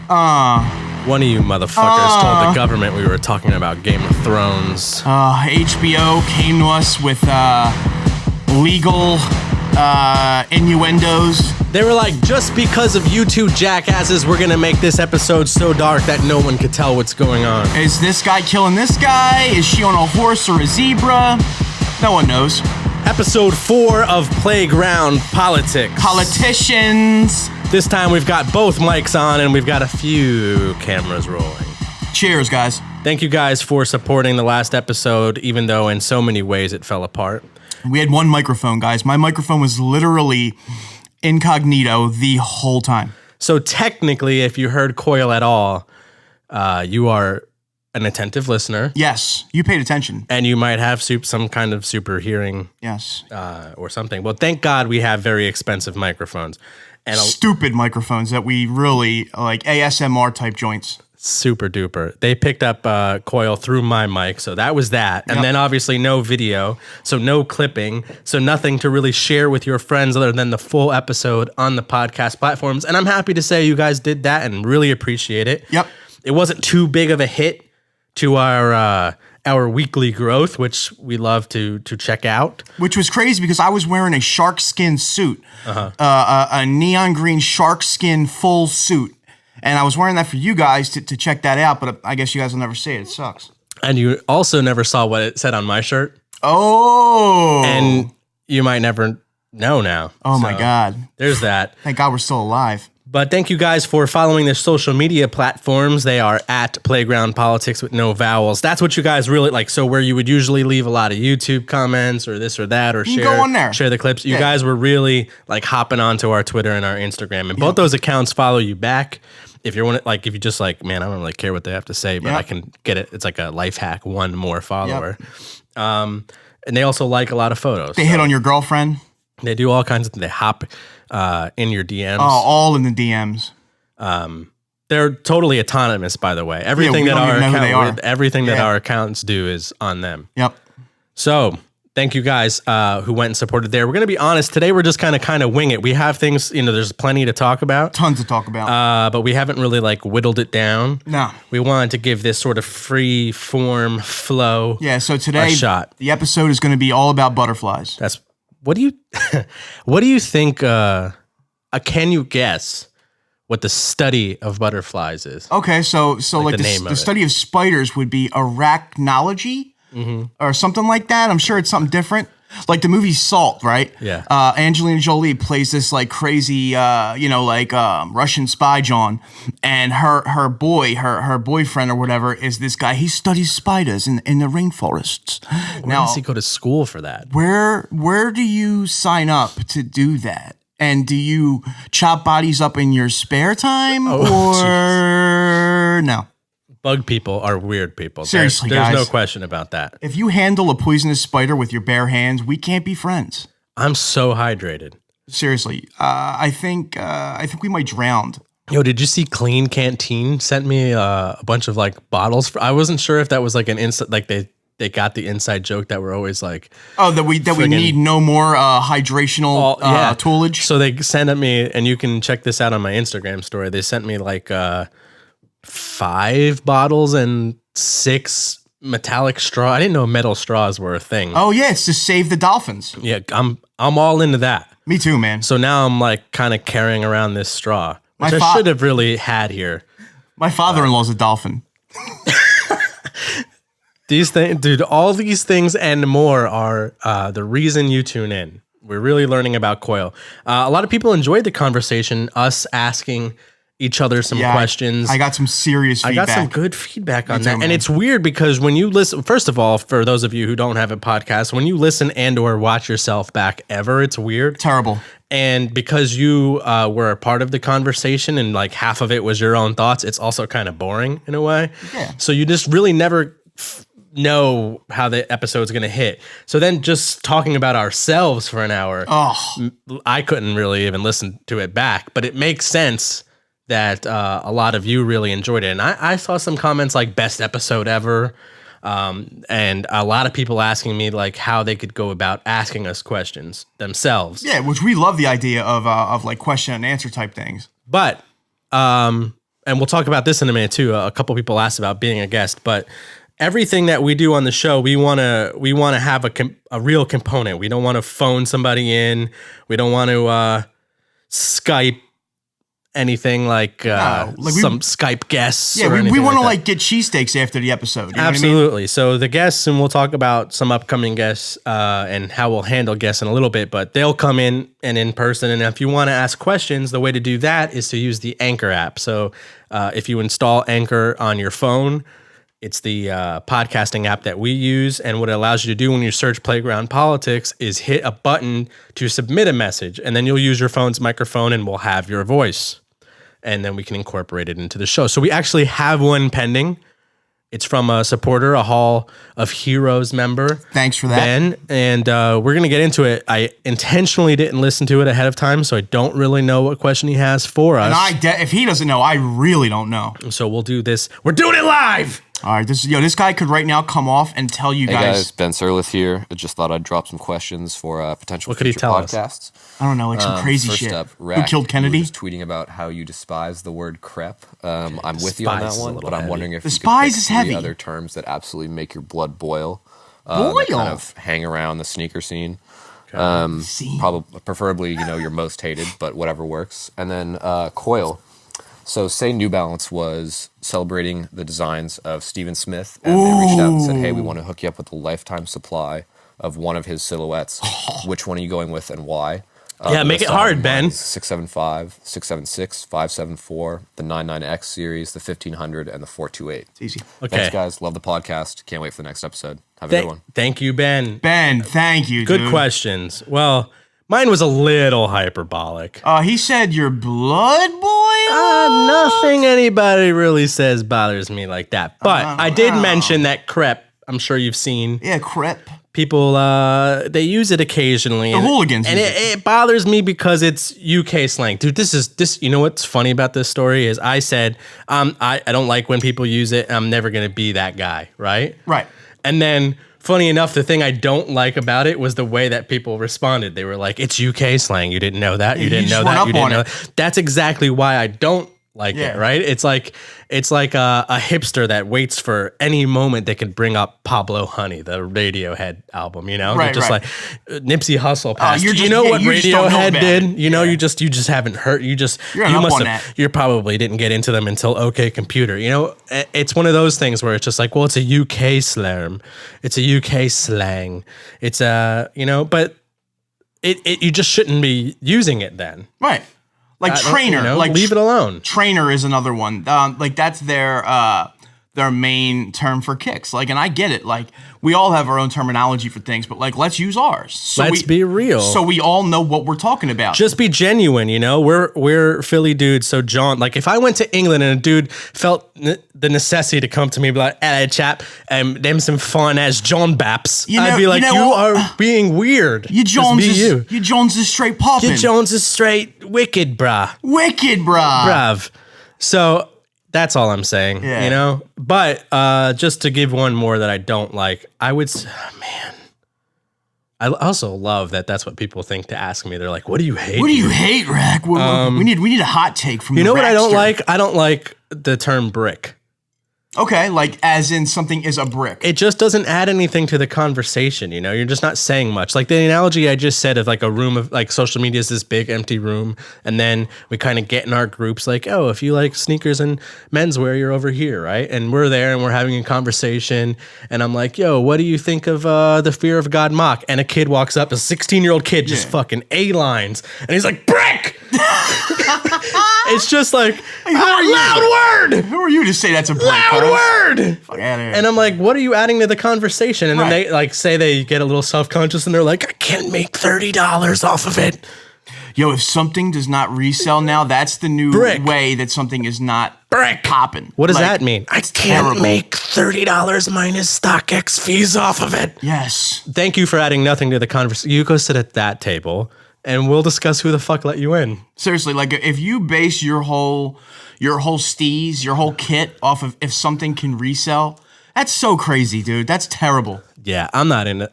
One of you motherfuckers told the government we were talking about Game of Thrones. HBO came to us with legal innuendos. They were like, just because of you two jackasses, we're gonna make this episode so dark that no one could tell what's going on. Is this guy killing this guy? Is she on a horse or a zebra? No one knows. Episode 4 of Playground Politics. Politicians. This time we've got both mics on and we've got a few cameras rolling. Cheers, guys. Thank you guys for supporting the last episode, even though in so many ways it fell apart. We had one microphone, guys. My microphone was literally incognito the whole time. So technically, if you heard COYLE at all, you are an attentive listener. Yes, you paid attention. And you might have some kind of super hearing. Yes. Or something. Well, thank God we have very expensive microphones. And stupid microphones that we really, like ASMR type joints. Super duper. They picked up COYLE through my mic, so that was that. And then obviously no video, so no clipping, so nothing to really share with your friends other than the full episode on the podcast platforms. And I'm happy to say you guys did that and really appreciate it. Yep. It wasn't too big of a hit to our weekly growth, which we love to check out. Which was crazy because I was wearing a shark skin suit, a neon green shark skin full suit. And I was wearing that for you guys to check that out, but I guess you guys will never see it. It sucks. And you also never saw what it said on my shirt. Oh. And you might never know now. Oh, my God. There's that. Thank God we're still alive. But thank you guys for following their social media platforms. They are at Playground Politics with no vowels. That's what you guys really like. So where you would usually leave a lot of YouTube comments or this or that or you go on there. Share the clips. You guys were really like hopping onto our Twitter and our Instagram. And both those accounts follow you back. If you're if you just like, man, I don't really care what they have to say, but I can get it. It's like a life hack, one more follower. And they also like a lot of photos. They hit on your girlfriend. They do all kinds of things. They hop in your DMs. Oh, all in the DMs. They're totally autonomous, by the way. Everything that our accounts do is on them. Yep. So thank you guys who went and supported there. We're going to be honest. Today, we're just kind of wing it. We have things, there's plenty to talk about. Tons to talk about. But we haven't really whittled it down. No. We wanted to give this sort of free form flow. Yeah. So today, the episode is going to be all about butterflies. What do you think, can you guess what the study of butterflies is? Okay, so the study of spiders would be arachnology or something like that. I'm sure it's something different. Like the movie Salt, right? Yeah. Angelina Jolie plays this like crazy, Russian spy John, and her boyfriend or whatever is this guy. He studies spiders in the rainforests. Where does he go to school for that? Where do you sign up to do that? And do you chop bodies up in your spare time or no? Bug people are weird people. Seriously, there's guys. no question about that. If you handle a poisonous spider with your bare hands, we can't be friends. I'm so hydrated. Seriously, I think we might drown. Yo, did you see Clean Canteen sent me a bunch of bottles? I wasn't sure if that was an inside, they got the inside joke that we're always that we need no more hydrational toolage. So they sent me, and you can check this out on my Instagram story. They sent me 5 bottles and 6 metallic straw. I didn't know metal straws were a thing. Oh yeah, it's to save the dolphins. Yeah, I'm all into that. Me too, man. So now I'm kind of carrying around this straw, which I should have really had here. My father-in-law's a dolphin. These things, dude, all these things and more are the reason you tune in. We're really learning about COYLE. A lot of people enjoyed the conversation, us asking each other some questions. I got some serious feedback. I got some good feedback on that. And it's weird because when you listen, first of all, for those of you who don't have a podcast, when you listen and or watch yourself back ever, it's weird. Terrible. And because you were a part of the conversation and half of it was your own thoughts, it's also kind of boring in a way. Yeah. So you just really never know how the episode's going to hit. So then just talking about ourselves for an hour, I couldn't really even listen to it back, but it makes sense that a lot of you really enjoyed it. And I saw some comments like best episode ever. And a lot of people asking me how they could go about asking us questions themselves. Yeah, which we love the idea of question and answer type things. But and we'll talk about this in a minute too. A couple people asked about being a guest, but everything that we do on the show, we want to have a real component. We don't want to phone somebody in. We don't want to Skype anything like some Skype guests. Yeah, we want to like get cheesesteaks after the episode. You know Absolutely. what I mean? So the guests, and we'll talk about some upcoming guests and how we'll handle guests in a little bit, but they'll come in person. And if you want to ask questions, the way to do that is to use the Anchor app. So if you install Anchor on your phone, it's the podcasting app that we use. And what it allows you to do when you search Playground Politics is hit a button to submit a message. And then you'll use your phone's microphone and we'll have your voice. And then we can incorporate it into the show. So we actually have one pending. It's from a supporter, a Hall of Heroes member. Thanks for that, Ben. And we're going to get into it. I intentionally didn't listen to it ahead of time, so I don't really know what question he has for us. And if he doesn't know, I really don't know. So we'll do this. We're doing it live! All right, this guy could right now come off and tell you Hey guys. Ben Sirlith here. I just thought I'd drop some questions for potential What could he future tell us? podcasts. I don't know, like some crazy First shit. up, Who Rack, killed Kennedy? You were just tweeting about how you despise the word crep. I'm with you on Despise that is a one, little but I'm heavy. wondering if Despise you could is pick heavy. three other terms that absolutely make your blood boil. Boil? That kind of hang around the sneaker scene. Scene. Preferably, your most hated, but whatever works. And then COYLE. So say New Balance was celebrating the designs of Steven Smith, and they reached out and said, hey, we want to hook you up with a lifetime supply of one of his silhouettes. Which one are you going with and why? Yeah, make it hard, Ben. 675, 676, 574, the 99X series, the 1500, and the 428. It's easy. Okay. Thanks, guys. Love the podcast. Can't wait for the next episode. Have a good one. Thank you, Ben. Ben, thank you, Good dude. questions. Well, mine was a little hyperbolic. He said your blood boil? Nothing anybody really says bothers me like that. But I did mention that crepe. I'm sure you've seen. Yeah, crep. People, they use it occasionally. The hooligans And use it bothers me because it's UK slang. Dude, this. You know what's funny about this story is I said, I don't like when people use it. I'm never going to be that guy, right? Right. And then, funny enough, the thing I don't like about it was the way that people responded. They were like, it's UK slang. You didn't know that. You didn't know that. You didn't know that. That's exactly why I don't like it, right? It's like a hipster that waits for any moment they can bring up Pablo Honey, the Radiohead album, They're just like Nipsey Hussle passed. You know what Radiohead did? You just haven't heard. You probably didn't get into them until OK Computer. It's one of those things where it's just like, well, it's a UK slang. It's a UK slang. It's but you just shouldn't be using it then. Right. Like trainer, leave it alone. Trainer is another one. That's their main term for kicks. And I get it. We all have our own terminology for things, but let's use ours. So let's be real. So we all know what we're talking about. Just be genuine, We're Philly dudes. So John, if I went to England and a dude felt the necessity to come to me and be like, hey, chap, them some fine ass John Baps, I'd be like, you are being weird. You Jones is straight popping. You Jones is straight wicked, brah. Wicked, brah. Bruv. So that's all I'm saying, But just to give one more that I don't like, I would say, I also love that that's what people think to ask me. They're like, what do you hate? What do you hate, Rack? We need a hot take from you. You know what I don't like? I don't like the term brick. Okay, as in something is a brick. It just doesn't add anything to the conversation, You're just not saying much. Like the analogy I just said of a room of social media is this big empty room, and then we kind of get in our groups oh, if you like sneakers and menswear, you're over here, right? And we're there and we're having a conversation, and I'm like, yo, what do you think of the Fear of God mock? And a kid walks up, a 16-year-old kid, just fucking A-lines, and he's like, brick! It's just like loud word. Who are you to say that's a brick? Loud word. Fuck out of here. And I'm like, what are you adding to the conversation? And then they say they get a little self-conscious and they're like, I can't make $30 off of it. Yo, if something does not resell now, that's the new way that something is not popping. What does that mean? I can't terrible. make $30 minus StockX fees off of it. Yes. Thank you for adding nothing to the conversation. You go sit at that table and we'll discuss who the fuck let you in. Seriously, if you base your whole steez, your whole kit off of if something can resell, that's so crazy, dude. That's terrible. Yeah, I'm not in it.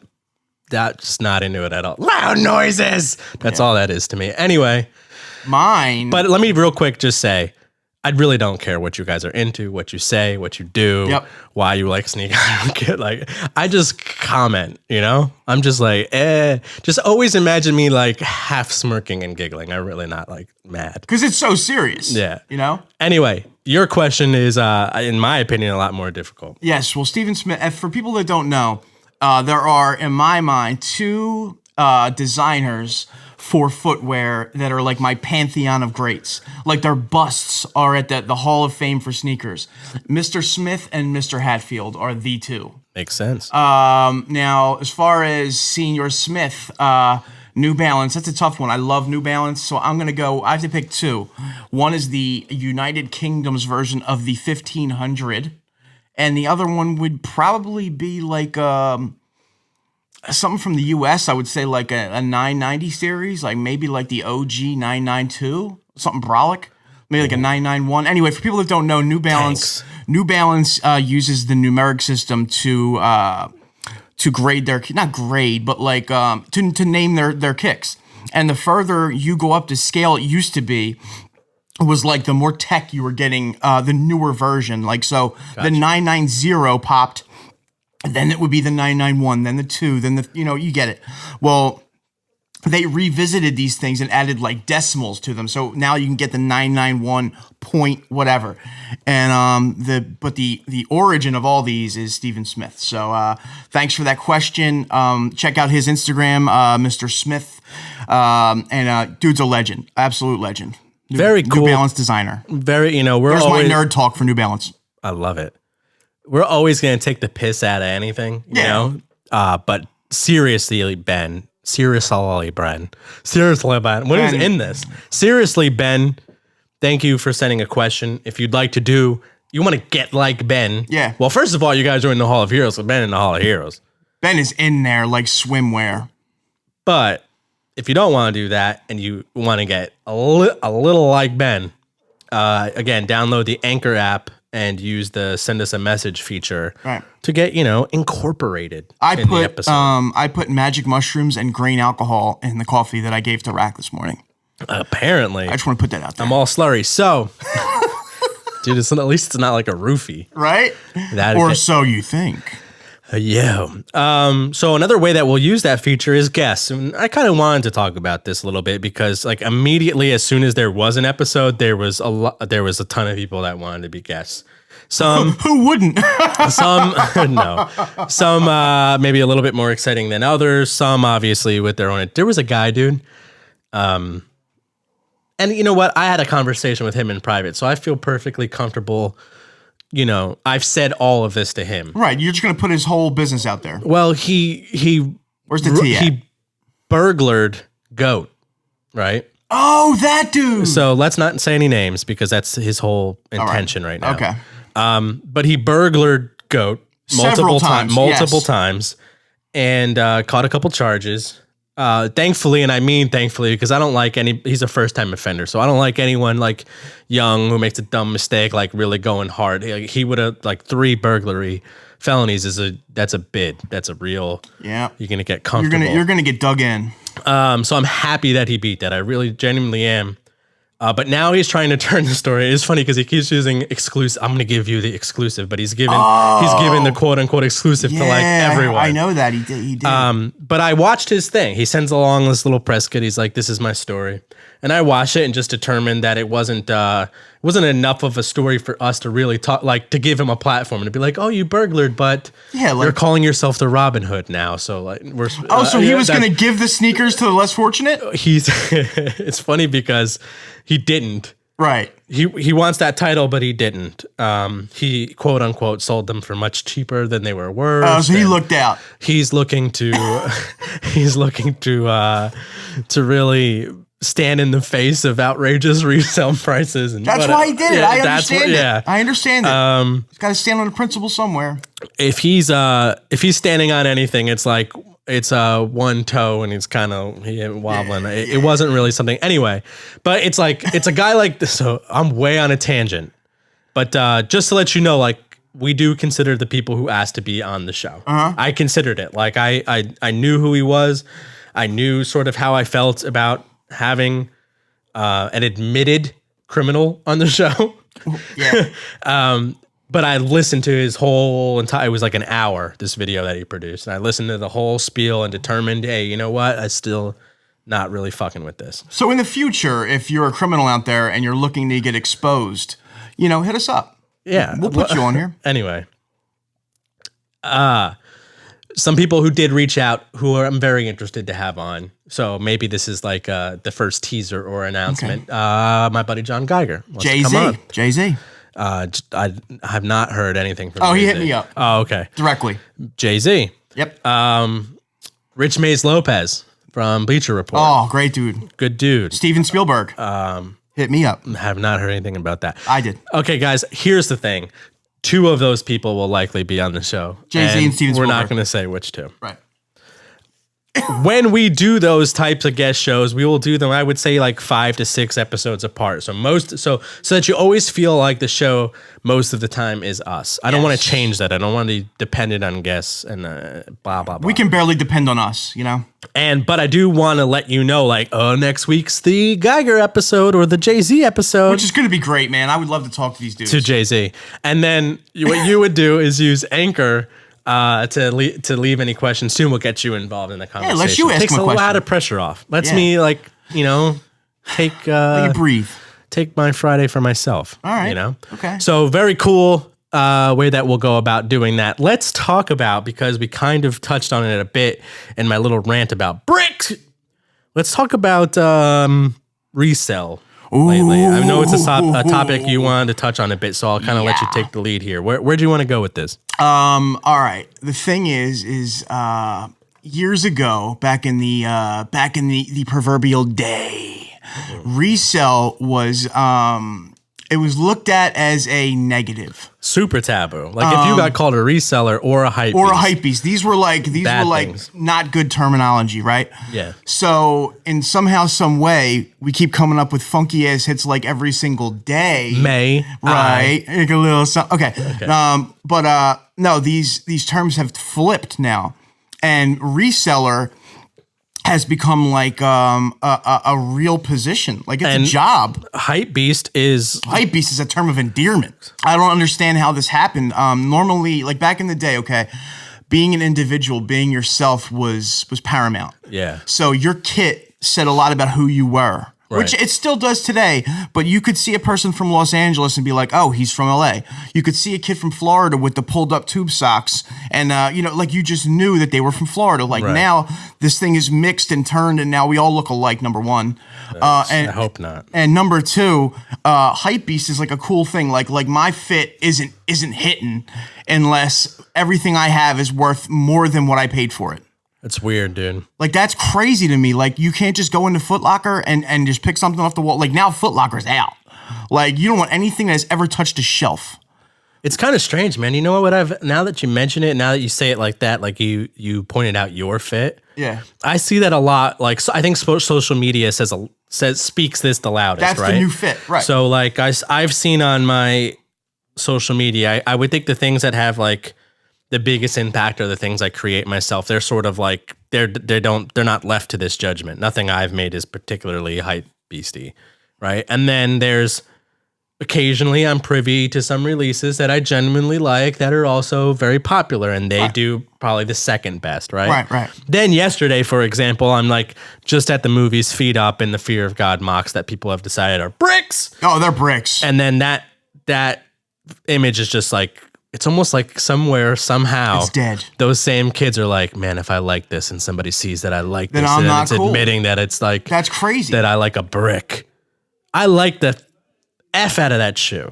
That's not into it at all. Loud noises. That's all that is to me. Anyway. Mine. But let me real quick just say, I really don't care what you guys are into, what you say, what you do, why you like sneakers. I don't get like, I just comment, you know? I'm just like, just always imagine me like half smirking and giggling. I'm really not like mad. Because it's so serious. Yeah. You know? Anyway, your question is, in my opinion, a lot more difficult. Yes. Well, Stephen Smith, for people that don't know, there are, in my mind, two designers for footwear that are like my pantheon of greats. Like their busts are at the Hall of Fame for sneakers. Mr. Smith and Mr. Hatfield are the two. Makes sense. Now, as far as Senior Smith, New Balance, that's a tough one. I love New Balance, so I have to pick two. One is the United Kingdom's version of the 1500, and the other one would probably be like something from the US, I would say like a 990 series, like maybe like the OG 992, something brolic, maybe like a 991. Anyway, for people that don't know, New Balance uses the numeric system to grade their, not grade, but like to name their kicks. And the further you go up the scale, it used to be, was like the more tech you were getting, the newer version. Like so, the 990 popped. Then it would be the 991, then the 2, then the, you get it. Well, they revisited these things and added like decimals to them. So now you can get the 991 point whatever. And the origin of all these is Stephen Smith. So thanks for that question. Check out his Instagram, Mr. Smith. And dude's a legend, absolute legend. Very cool. New Balance designer. There's my nerd talk for New Balance. I love it. We're always going to take the piss out of anything, you know? But seriously, Ben. Seriously, Ben. What is in this? Seriously, Ben, thank you for sending a question. If you'd like to you want to get like Ben. Yeah. Well, first of all, you guys are in the Hall of Heroes, so Ben in the Hall of Heroes. Ben is in there like swimwear. But if you don't want to do that and you want to get a little like Ben, again, download the Anchor app and use the send us a message feature to get, incorporated in the episode. I put magic mushrooms and grain alcohol in the coffee that I gave to Rack this morning. Apparently. I just want to put that out there. I'm all slurry. So, dude, at least it's not like a roofie. Right? So you think. Yeah. So another way that we'll use that feature is guess. And I kind of wanted to talk about this a little bit because like immediately as soon as there was an episode, there was a ton of people that wanted to be guests. Some who wouldn't? Some no. Some maybe a little bit more exciting than others. Some obviously with their own. There was a guy, dude. And you know what? I had a conversation with him in private, so I feel perfectly comfortable. I've said all of this to him. Right, you're just gonna put his whole business out there. Well, he where's the tea at? He burglared Goat, right? Oh, that dude. So let's not say any names because that's his whole intention right now. Okay. But he burglared Goat multiple times, and caught a couple charges. Thankfully, and I mean thankfully, because I don't like he's a first time offender, so I don't like anyone like young who makes a dumb mistake, like really going hard. He would have like 3 burglary felonies that's a bid. That's a real, you're going to get comfortable. You're going to get dug in. So I'm happy that he beat that. I really genuinely am. But now he's trying to turn the story. It's funny because he keeps using exclusive. I'm going to give you the exclusive, but he's given the quote unquote exclusive to like everyone. I know that he did. But I watched his thing. He sends along this little press kit. He's like, "This is my story," and I watched it and just determined that it wasn't enough of a story for us to really talk, like to give him a platform and to be like, "Oh, you burglared, but you're calling yourself the Robin Hood now." So like, we're so he was going to give the sneakers to the less fortunate. It's funny because he didn't. Right. He wants that title, but he didn't. He quote unquote sold them for much cheaper than they were worth. Oh, so he looked out. He's looking to really stand in the face of outrageous resale prices, and that's why he did it. I understand it. He's got to stand on a principle somewhere. If he's standing on anything, it's like it's one toe and he's kind of wobbling. It wasn't really something anyway, but it's like it's a guy like this. So I'm way on a tangent, but just to let you know, like we do consider the people who asked to be on the show. I considered it. Like I knew who he was. I knew sort of how I felt about having an admitted criminal on the show. Yeah. But I listened to his whole entire, it was like an hour, this video that he produced. And I listened to the whole spiel and determined, hey, you know what? I still not really fucking with this. So in the future, if you're a criminal out there and you're looking to get exposed, hit us up. Yeah. We'll put you on here. Anyway. Some people who did reach out who I'm very interested to have on. So maybe this is like the first teaser or announcement. Okay. My buddy John Geiger. Jay-Z. I have not heard anything from Jay-Z. He hit me up. Oh, okay. Directly. Jay-Z. Yep. Rich Mays Lopez from Bleacher Report. Oh, great dude. Good dude. Steven Spielberg. Hit me up. Have not heard anything about that. I did. Okay, guys, here's the thing. 2 of those people will likely be on the show. Jay-Z and Steven Spielberg. We're not going to say which 2. Right. When we do those types of guest shows, we will do them, I would say, like 5 to 6 episodes apart. So that you always feel like the show most of the time is us. I don't want to change that. I don't want to be dependent on guests and blah, blah, blah. We can barely depend on us, But I do want to let you know, like, next week's the Geiger episode or the Jay-Z episode. Which is going to be great, man. I would love to talk to these dudes. To Jay-Z. And then what you would do is use Anchor to leave any questions too, and we'll get you involved in the conversation. Yeah, let you ask Takes my a question. lot of pressure off. Lets me take let you breathe. Take my Friday for myself. All right. Okay. So very cool way that we'll go about doing that. Let's talk about, because we kind of touched on it a bit in my little rant about bricks. Let's talk about resell. Lately. I know it's a topic you wanted to touch on a bit, so I'll kind of let you take the lead here. Where do you want to go with this? All right. The thing is years ago, back in the proverbial day, resell was it was looked at as a negative. Super taboo. Like if you got called a reseller or a hype beast. These were like not good terminology, right? Yeah. So in somehow, some way, we keep coming up with funky ass hits like every single day. Right. Like a little okay. No, these terms have flipped now. And reseller has become like a real position. Like it's a job. Hype beast is a term of endearment. I don't understand how this happened. Normally, like back in the day, okay, being an individual, being yourself was paramount. Yeah. So your kit said a lot about who you were. Right. Which it still does today, but you could see a person from Los Angeles and be like, oh, he's from LA. You could see a kid from Florida with the pulled up tube socks and, like you just knew that they were from Florida. Like now this thing is mixed and turned and now we all look alike, number one. I hope not. And number 2, hype beast is like a cool thing. Like my fit isn't hitting unless everything I have is worth more than what I paid for it. It's weird, dude. Like, that's crazy to me. Like, you can't just go into Foot Locker and just pick something off the wall. Like, now Foot Locker's out. Like, you don't want anything that's ever touched a shelf. It's kind of strange, man. You know what? Now that you mention it, now that you say it like that, like you pointed out your fit. Yeah. I see that a lot. Like, so I think social media speaks this the loudest, that's right? The new fit, right. So, like, I've seen on my social media, I would think the things that have, like, the biggest impact are the things I create myself. They're sort of like they're not left to this judgment. Nothing I've made is particularly hype beastie, right? And then there's occasionally I'm privy to some releases that I genuinely like that are also very popular, and they do probably the second best, right? Right. Then yesterday, for example, I'm like just at the movies, feet up in the Fear of God mocks that people have decided are bricks. Oh, they're bricks. And then that image is just like, it's almost like somewhere, somehow, it's dead. Those same kids are like, man, if I like this and somebody sees that I like then this, I'm and not it's cool. admitting that it's like, that's crazy. That I like a brick. I like the F out of that shoe.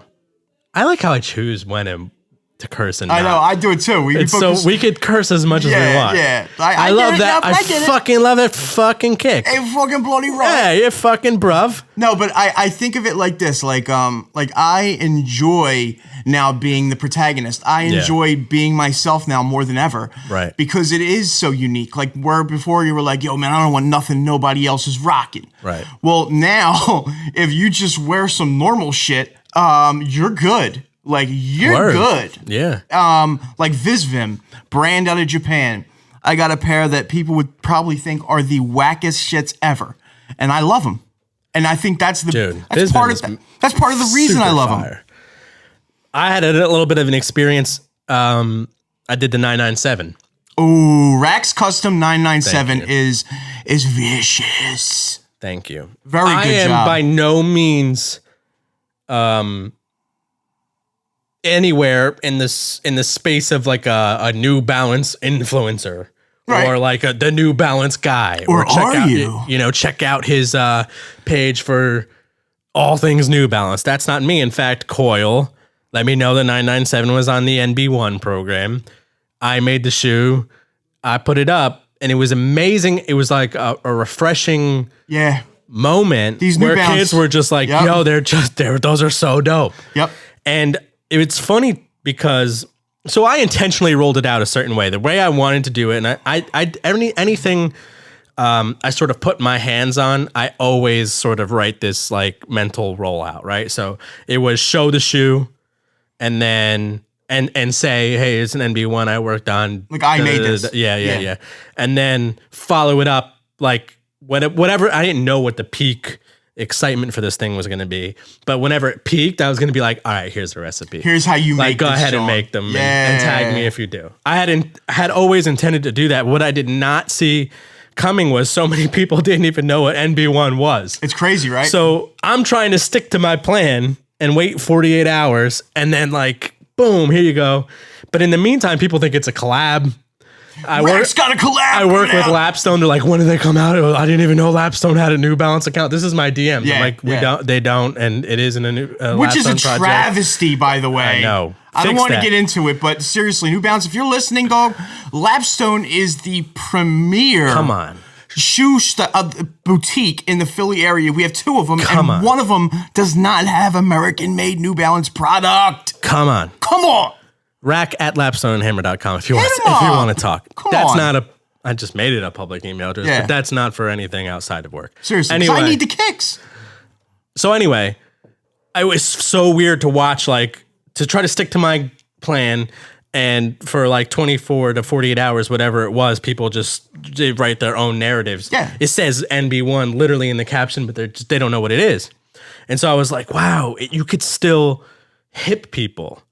I like how I choose when to curse and not. I know, I do it too. We could curse as much as we want. Yeah, I love that. I fucking love that fucking kick. Hey, fucking bloody right. Hey, you fucking bruv. No, but I think of it like this. Like I enjoy now being the protagonist. I enjoy being myself now more than ever. Right. Because it is so unique. Like where before you were like, yo, man, I don't want nothing nobody else is rocking. Right. Well, now if you just wear some normal shit, you're good. Like you're good. Yeah. Like Visvim, brand out of Japan. I got a pair that people would probably think are the wackest shits ever, and I love them. And I think that's part of the reason I love them. I had a little bit of an experience. I did the 997. Ooh, Rax Custom 997 Thank you. is vicious. Thank you. Very good I am job. by no means anywhere in the space of like a New Balance influencer. Right. Or like the New Balance guy. Or check are out, you? Check out his page for all things New Balance. That's not me. In fact, COYLE let me know the 997 was on the NB1 program. I made the shoe. I put it up, and it was amazing. It was like a refreshing moment. These New where Balance, kids were just like, yo, those are so dope. Yep. And it's funny because so I intentionally rolled it out a certain way, the way I wanted to do it. And anything I sort of put my hands on, I always sort of write this like mental rollout, right? So it was show the shoe and then and say, hey, it's an NB1 I worked on. Like I made this. Yeah. And then follow it up like whatever. I didn't know what the peak excitement for this thing was going to be, but whenever it peaked, I was going to be like, all right, here's the recipe. Here's how you make go this ahead song. and make them and tag me if you do. I had always intended to do that. What I did not see coming was so many people didn't even know what NB1 was. It's crazy, right? So I'm trying to stick to my plan and wait 48 hours and then like, boom, here you go. But in the meantime, people think it's a collab. Rax got a collab. I work with Lapstone. They're like, when did they come out? I didn't even know Lapstone had a New Balance account. This is my DM. Yeah, I'm like, they don't, and it isn't a new which is a Lapstone project. travesty, by the way. I know. I don't Fix want to that. get into it, but seriously, New Balance, if you're listening, dog, Lapstone is the premier. Come on. Shoe boutique in the Philly area. We have two of them, and one of them does not have American-made New Balance product. Come on. Come on. Rack at lapstoneandhammer.com if you want to talk. I just made it a public email address, but that's not for anything outside of work. Seriously, anyway, I need the kicks. So anyway, it was so weird to watch, like, to try to stick to my plan, and for like 24 to 48 hours, whatever it was, people they write their own narratives. Yeah. It says NB1 literally in the caption, but they don't know what it is. And so I was like, wow, you could still hip people.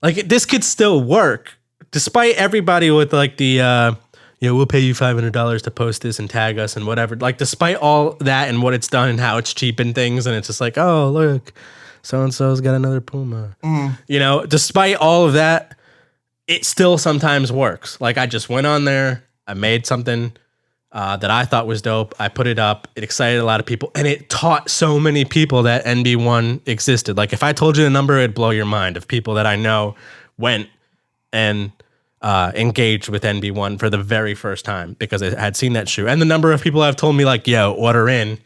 Like, this could still work, despite everybody with like the, we'll pay you $500 to post this and tag us and whatever. Like, despite all that and what it's done and how it's cheapened things, and it's just like, oh, look, so-and-so's got another Puma. Despite all of that, it still sometimes works. Like, I just went on there, I made something that I thought was dope. I put it up. It excited a lot of people, and it taught so many people that NB1 existed. Like, if I told you the number, it'd blow your mind of people that I know went and engaged with NB1 for the very first time because I had seen that shoe. And the number of people have told me, like, yo, order in.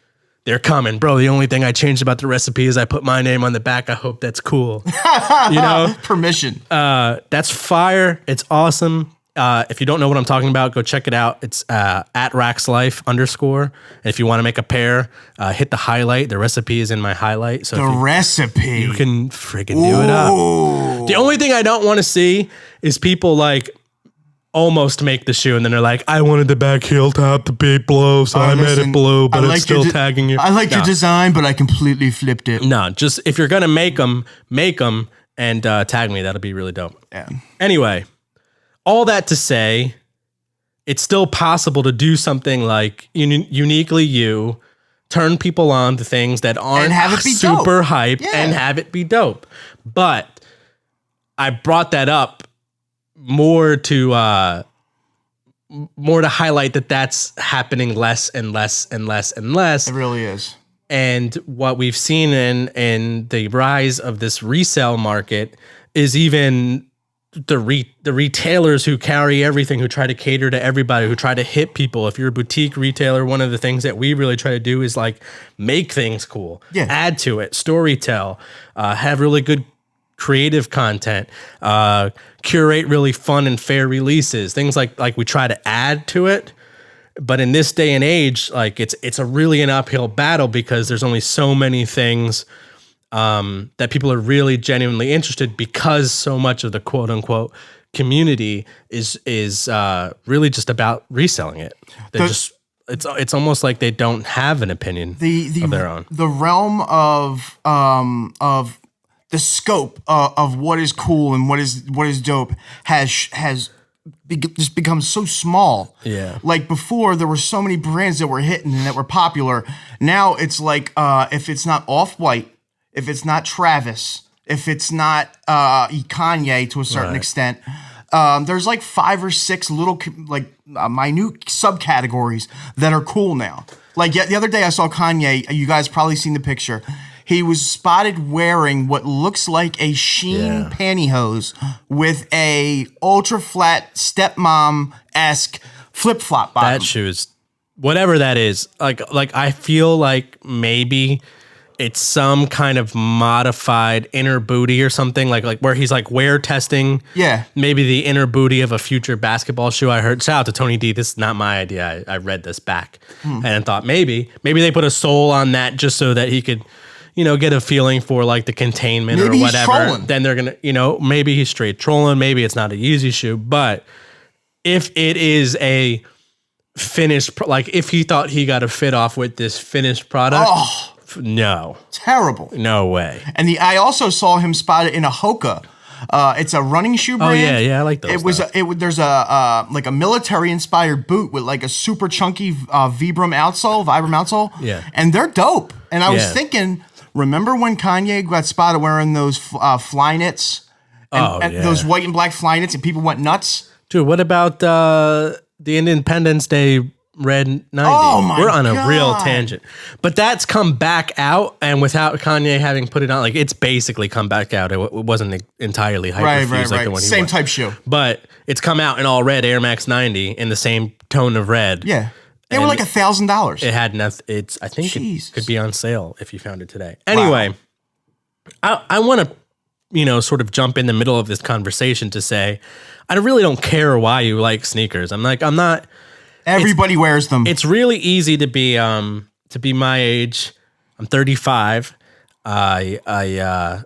They're coming, bro. The only thing I changed about the recipe is I put my name on the back. I hope that's cool. Permission. That's fire. It's awesome. If you don't know what I'm talking about, go check it out. It's at @RaxLife_. And if you want to make a pair, hit the highlight. The recipe is in my highlight. So recipe. You can friggin' do it up. The only thing I don't want to see is people like almost make the shoe and then they're like, I wanted the back heel top to be blue, so I made it blue, but it's still tagging you. I like your design, but I completely flipped it. No, just if you're gonna make them and tag me. That'll be really dope. Yeah. Anyway, all that to say, it's still possible to do something like uniquely you, turn people on to things that aren't have it be super dope. hype and have it be dope. But I brought that up more to highlight that that's happening less and less and less and less. It really is. And what we've seen in the rise of this resale market is even the retailers who carry everything, who try to cater to everybody, who try to hit people. If you're a boutique retailer, one of the things that we really try to do is like make things cool, add to it, storytell, have really good creative content, curate really fun and fair releases, things like we try to add to it. But in this day and age, like it's a really an uphill battle because there's only so many things that people are really genuinely interested, because so much of the quote unquote community is really just about reselling it. It's almost like they don't have an opinion of their own. The realm of the scope of what is cool and what is dope has just become so small. Yeah. Like before, there were so many brands that were hitting and that were popular. Now it's like if it's not Off-White, if it's not Travis, if it's not Kanye to a certain extent, there's like 5 or 6 little minute subcategories that are cool now. Like the other day I saw Kanye. You guys probably seen the picture. He was spotted wearing what looks like a Sheen pantyhose with a ultra flat stepmom-esque flip-flop bottom. That shoes, whatever that is, like I feel like maybe it's some kind of modified inner booty or something, like where he's like wear testing. Yeah. Maybe the inner booty of a future basketball shoe. I heard, shout out to Tony D. This is not my idea. I read this back and thought maybe they put a sole on that just so that he could, get a feeling for like the containment maybe or whatever. He's trolling. Then they're going to, maybe he's straight trolling. Maybe it's not a Yeezy shoe. But if it is a finished, like if he thought he got a fit off with this finished product, no. Terrible. No way. And I also saw him spotted in a Hoka. It's a running shoe brand. Oh yeah, I like those. There's a like a military inspired boot with like a super chunky Vibram outsole. Yeah. And they're dope. And I was thinking, remember when Kanye got spotted wearing those Flyknits? And those white and black Flyknits, and people went nuts. Dude, what about the Independence Day Red 90? Oh my We're on a God. real tangent. But that's come back out, and without Kanye having put it on, like it's basically come back out. It wasn't entirely hyperfused like the one he Same wore. type shoe. But it's come out in all red Air Max 90 in the same tone of red. Yeah. They were like $1,000. It had nothing. I think Jesus. it could be on sale if you found it today. Anyway, I want to, sort of jump in the middle of this conversation to say, I really don't care why you like sneakers. I'm not. Everybody wears them. It's really easy to be my age. I'm 35. I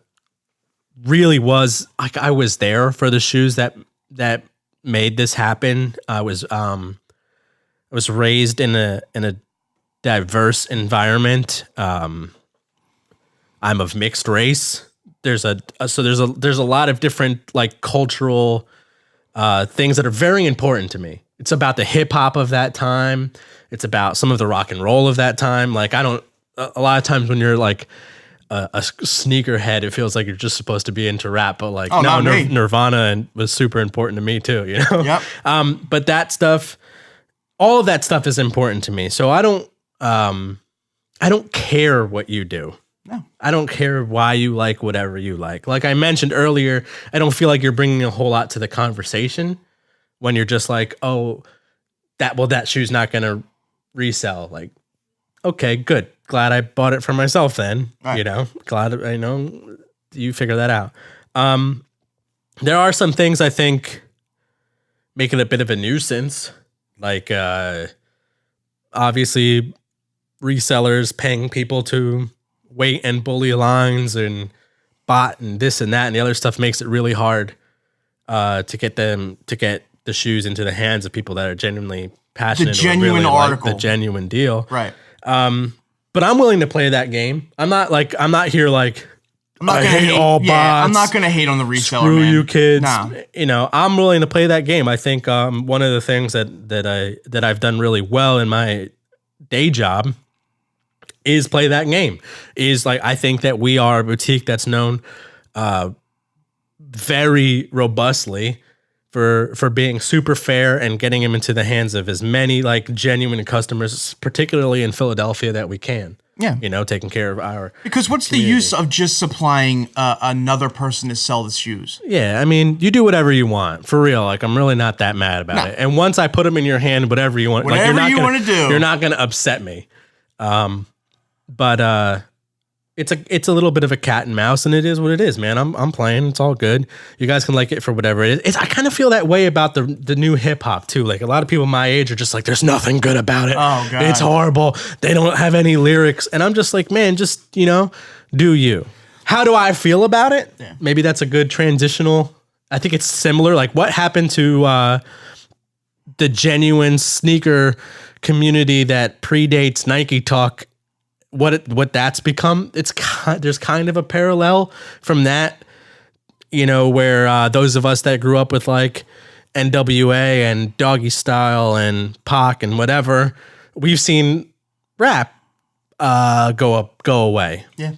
really was like I was there for the shoes that made this happen. I was raised in a diverse environment. I'm of mixed race. There's a lot of different like cultural things that are very important to me. It's about the hip hop of that time. It's about some of the rock and roll of that time. Like a lot of times when you're like a sneakerhead, it feels like you're just supposed to be into rap, but like Nirvana was super important to me too, Yep. But that stuff, all of that stuff is important to me. So I don't care what you do. No. I don't care why you like whatever you like. Like I mentioned earlier, I don't feel like you're bringing a whole lot to the conversation when you're just like, oh, that shoe's not going to resell. Like, okay, good. Glad I bought it for myself then. Right. Glad I know you figure that out. There are some things I think make it a bit of a nuisance. Like, obviously resellers paying people to wait and bully lines and bot and this and that and the other stuff makes it really hard to get the shoes into the hands of people that are genuinely passionate. The genuine or really article. Like the genuine deal. Right. But I'm willing to play that game. I'm not here like I hate all bots. Yeah, I'm not gonna hate on the reseller. Screw man. you kids. Nah. I'm willing to play that game. I think one of the things that I've done really well in my day job is play that game. Is like I think that we are a boutique that's known very robustly for being super fair and getting them into the hands of as many like genuine customers, particularly in Philadelphia, that we can. Yeah. Taking care of our Because what's community. the use of just supplying another person to sell the shoes? Yeah, I mean, you do whatever you want. For real. Like, I'm really not that mad about it. And once I put them in your hand, whatever you want. Whatever you want to do. You're not going to upset me. But it's a little bit of a cat and mouse, and it is what it is, man. I'm playing. It's all good. You guys can like it for whatever it is. I kind of feel that way about the new hip hop too. Like a lot of people my age are just like, there's nothing good about it. Oh, God. It's horrible. They don't have any lyrics. And I'm just like, man, just, do you. How do I feel about it? Yeah. Maybe that's a good transitional. I think it's similar. Like what happened to the genuine sneaker community that predates Nike Talk what that's become, there's kind of a parallel from that, where those of us that grew up with like NWA and Doggy Style and Pac and whatever, we've seen rap go away. Yeah.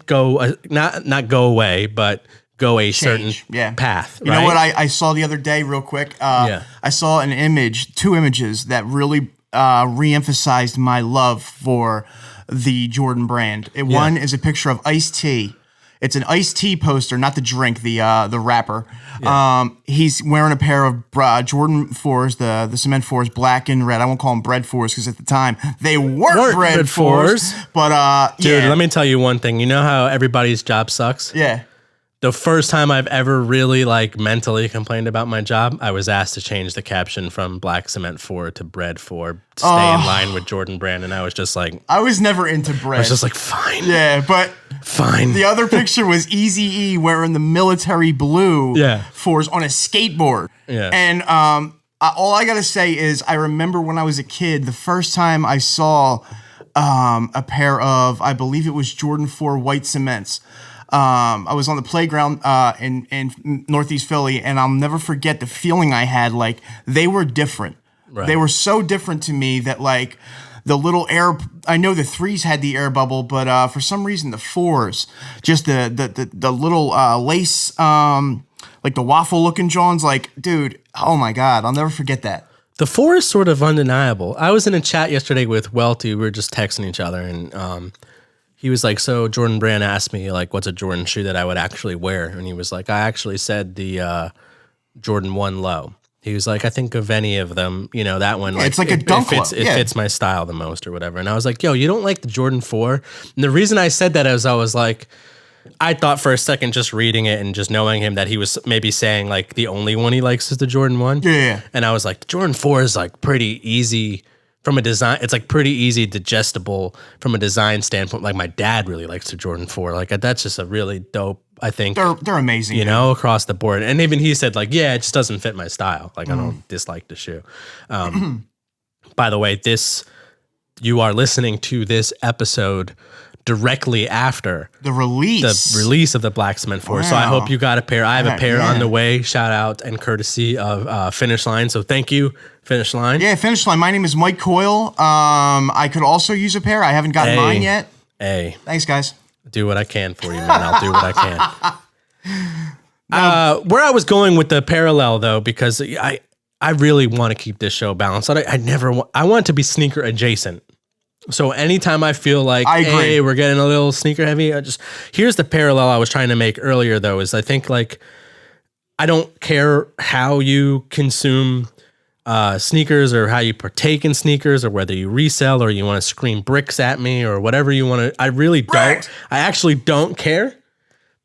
Not go away, but go a certain path. You know what I saw the other day real quick? I saw two images that really re-emphasized my love for the Jordan brand. One is a picture of Ice-T. It's an Ice-T poster, not the drink, the rapper. Yeah. He's wearing a pair of Jordan 4s, the cement 4s, black and red. I won't call them bread 4s because at the time they weren't bread 4s. But dude, let me tell you one thing. You know how everybody's job sucks? Yeah. The first time I've ever really like mentally complained about my job, I was asked to change the caption from Black Cement 4 to Bread 4 to stay in line with Jordan Brand, and I was just like, I was never into bread. I was just like, fine. Yeah, but fine. The other picture was Eazy-E wearing the military blue 4s on a skateboard. Yeah. And all I gotta say is I remember when I was a kid, the first time I saw a pair of, I believe it was Jordan 4 white cements. I was on the playground in Northeast Philly, and I'll never forget the feeling I had. Like, they were different. Right. They were so different to me that, like, the little air, I know the 3s had the air bubble, but for some reason the 4s, just the little lace, like the waffle looking Johns, like, dude, oh my God, I'll never forget that. The 4 is sort of undeniable. I was in a chat yesterday with Welty. We were just texting each other, and he was like, so Jordan Brand asked me, like, what's a Jordan shoe that I would actually wear? And he was like, I actually said the Jordan 1 low. He was like, I think of any of them, that one. Yeah, it's like a dunk low. It fits my style the most or whatever. And I was like, yo, you don't like the Jordan 4? And the reason I said that is I was like, I thought for a second just reading it and just knowing him that he was maybe saying like the only one he likes is the Jordan 1. Yeah. And I was like, the Jordan 4 is like pretty easy from a design. It's like pretty easy, digestible from a design standpoint. Like my dad really likes the Jordan 4. Like that's just a really dope, I think. They're amazing. Across the board. And even he said like, yeah, it just doesn't fit my style. Like I don't dislike the shoe. By the way, you are listening to this episode directly after the release of the Black Cement 4. Wow. So I hope you got a pair. I have a pair on the way. Shout out and courtesy of Finish Line. So thank you, Finish Line. Yeah, Finish Line. My name is Mike Coyle. I could also use a pair. I haven't gotten mine yet. Hey. Thanks, guys. Do what I can for you, man. I'll do what I can. Where I was going with the parallel, though, because I really want to keep this show balanced. I want it to be sneaker adjacent. So anytime I feel like, hey, we're getting a little sneaker heavy, here's the parallel I was trying to make earlier, though, is I think like, I don't care how you consume sneakers or how you partake in sneakers or whether you resell or you want to scream bricks at me or whatever you want to. I really don't. I actually don't care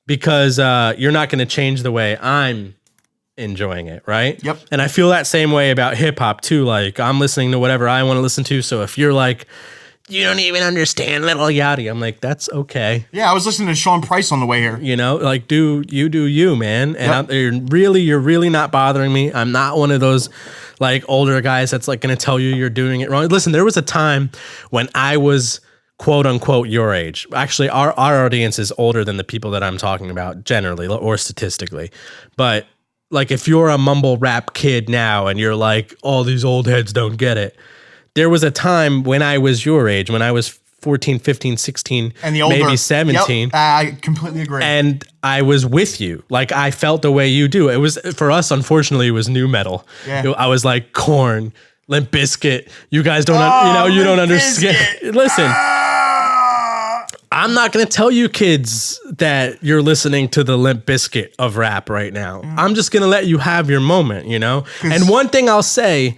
because you're not going to change the way I'm enjoying it, right? Yep. And I feel that same way about hip hop too. Like I'm listening to whatever I want to listen to. So if you're like, you don't even understand Little Yachty, I'm like, that's okay. Yeah, I was listening to Sean Price on the way here. Like do you, man. And you're really not bothering me. I'm not one of those like older guys that's like going to tell you you're doing it wrong. Listen, there was a time when I was quote unquote your age. Actually, our audience is older than the people that I'm talking about generally or statistically. But like if you're a mumble rap kid now and you're like, all these old heads don't get it. There was a time when I was your age, when I was 14, 15, 16, and maybe 17. Yep, I completely agree. And I was with you. Like, I felt the way you do. It was, for us, unfortunately, it was new metal. Yeah. I was like, Korn, Limp Bizkit. You guys don't, you don't understand. Listen, I'm not going to tell you kids that you're listening to the Limp Bizkit of rap right now. I'm just going to let you have your moment, And one thing I'll say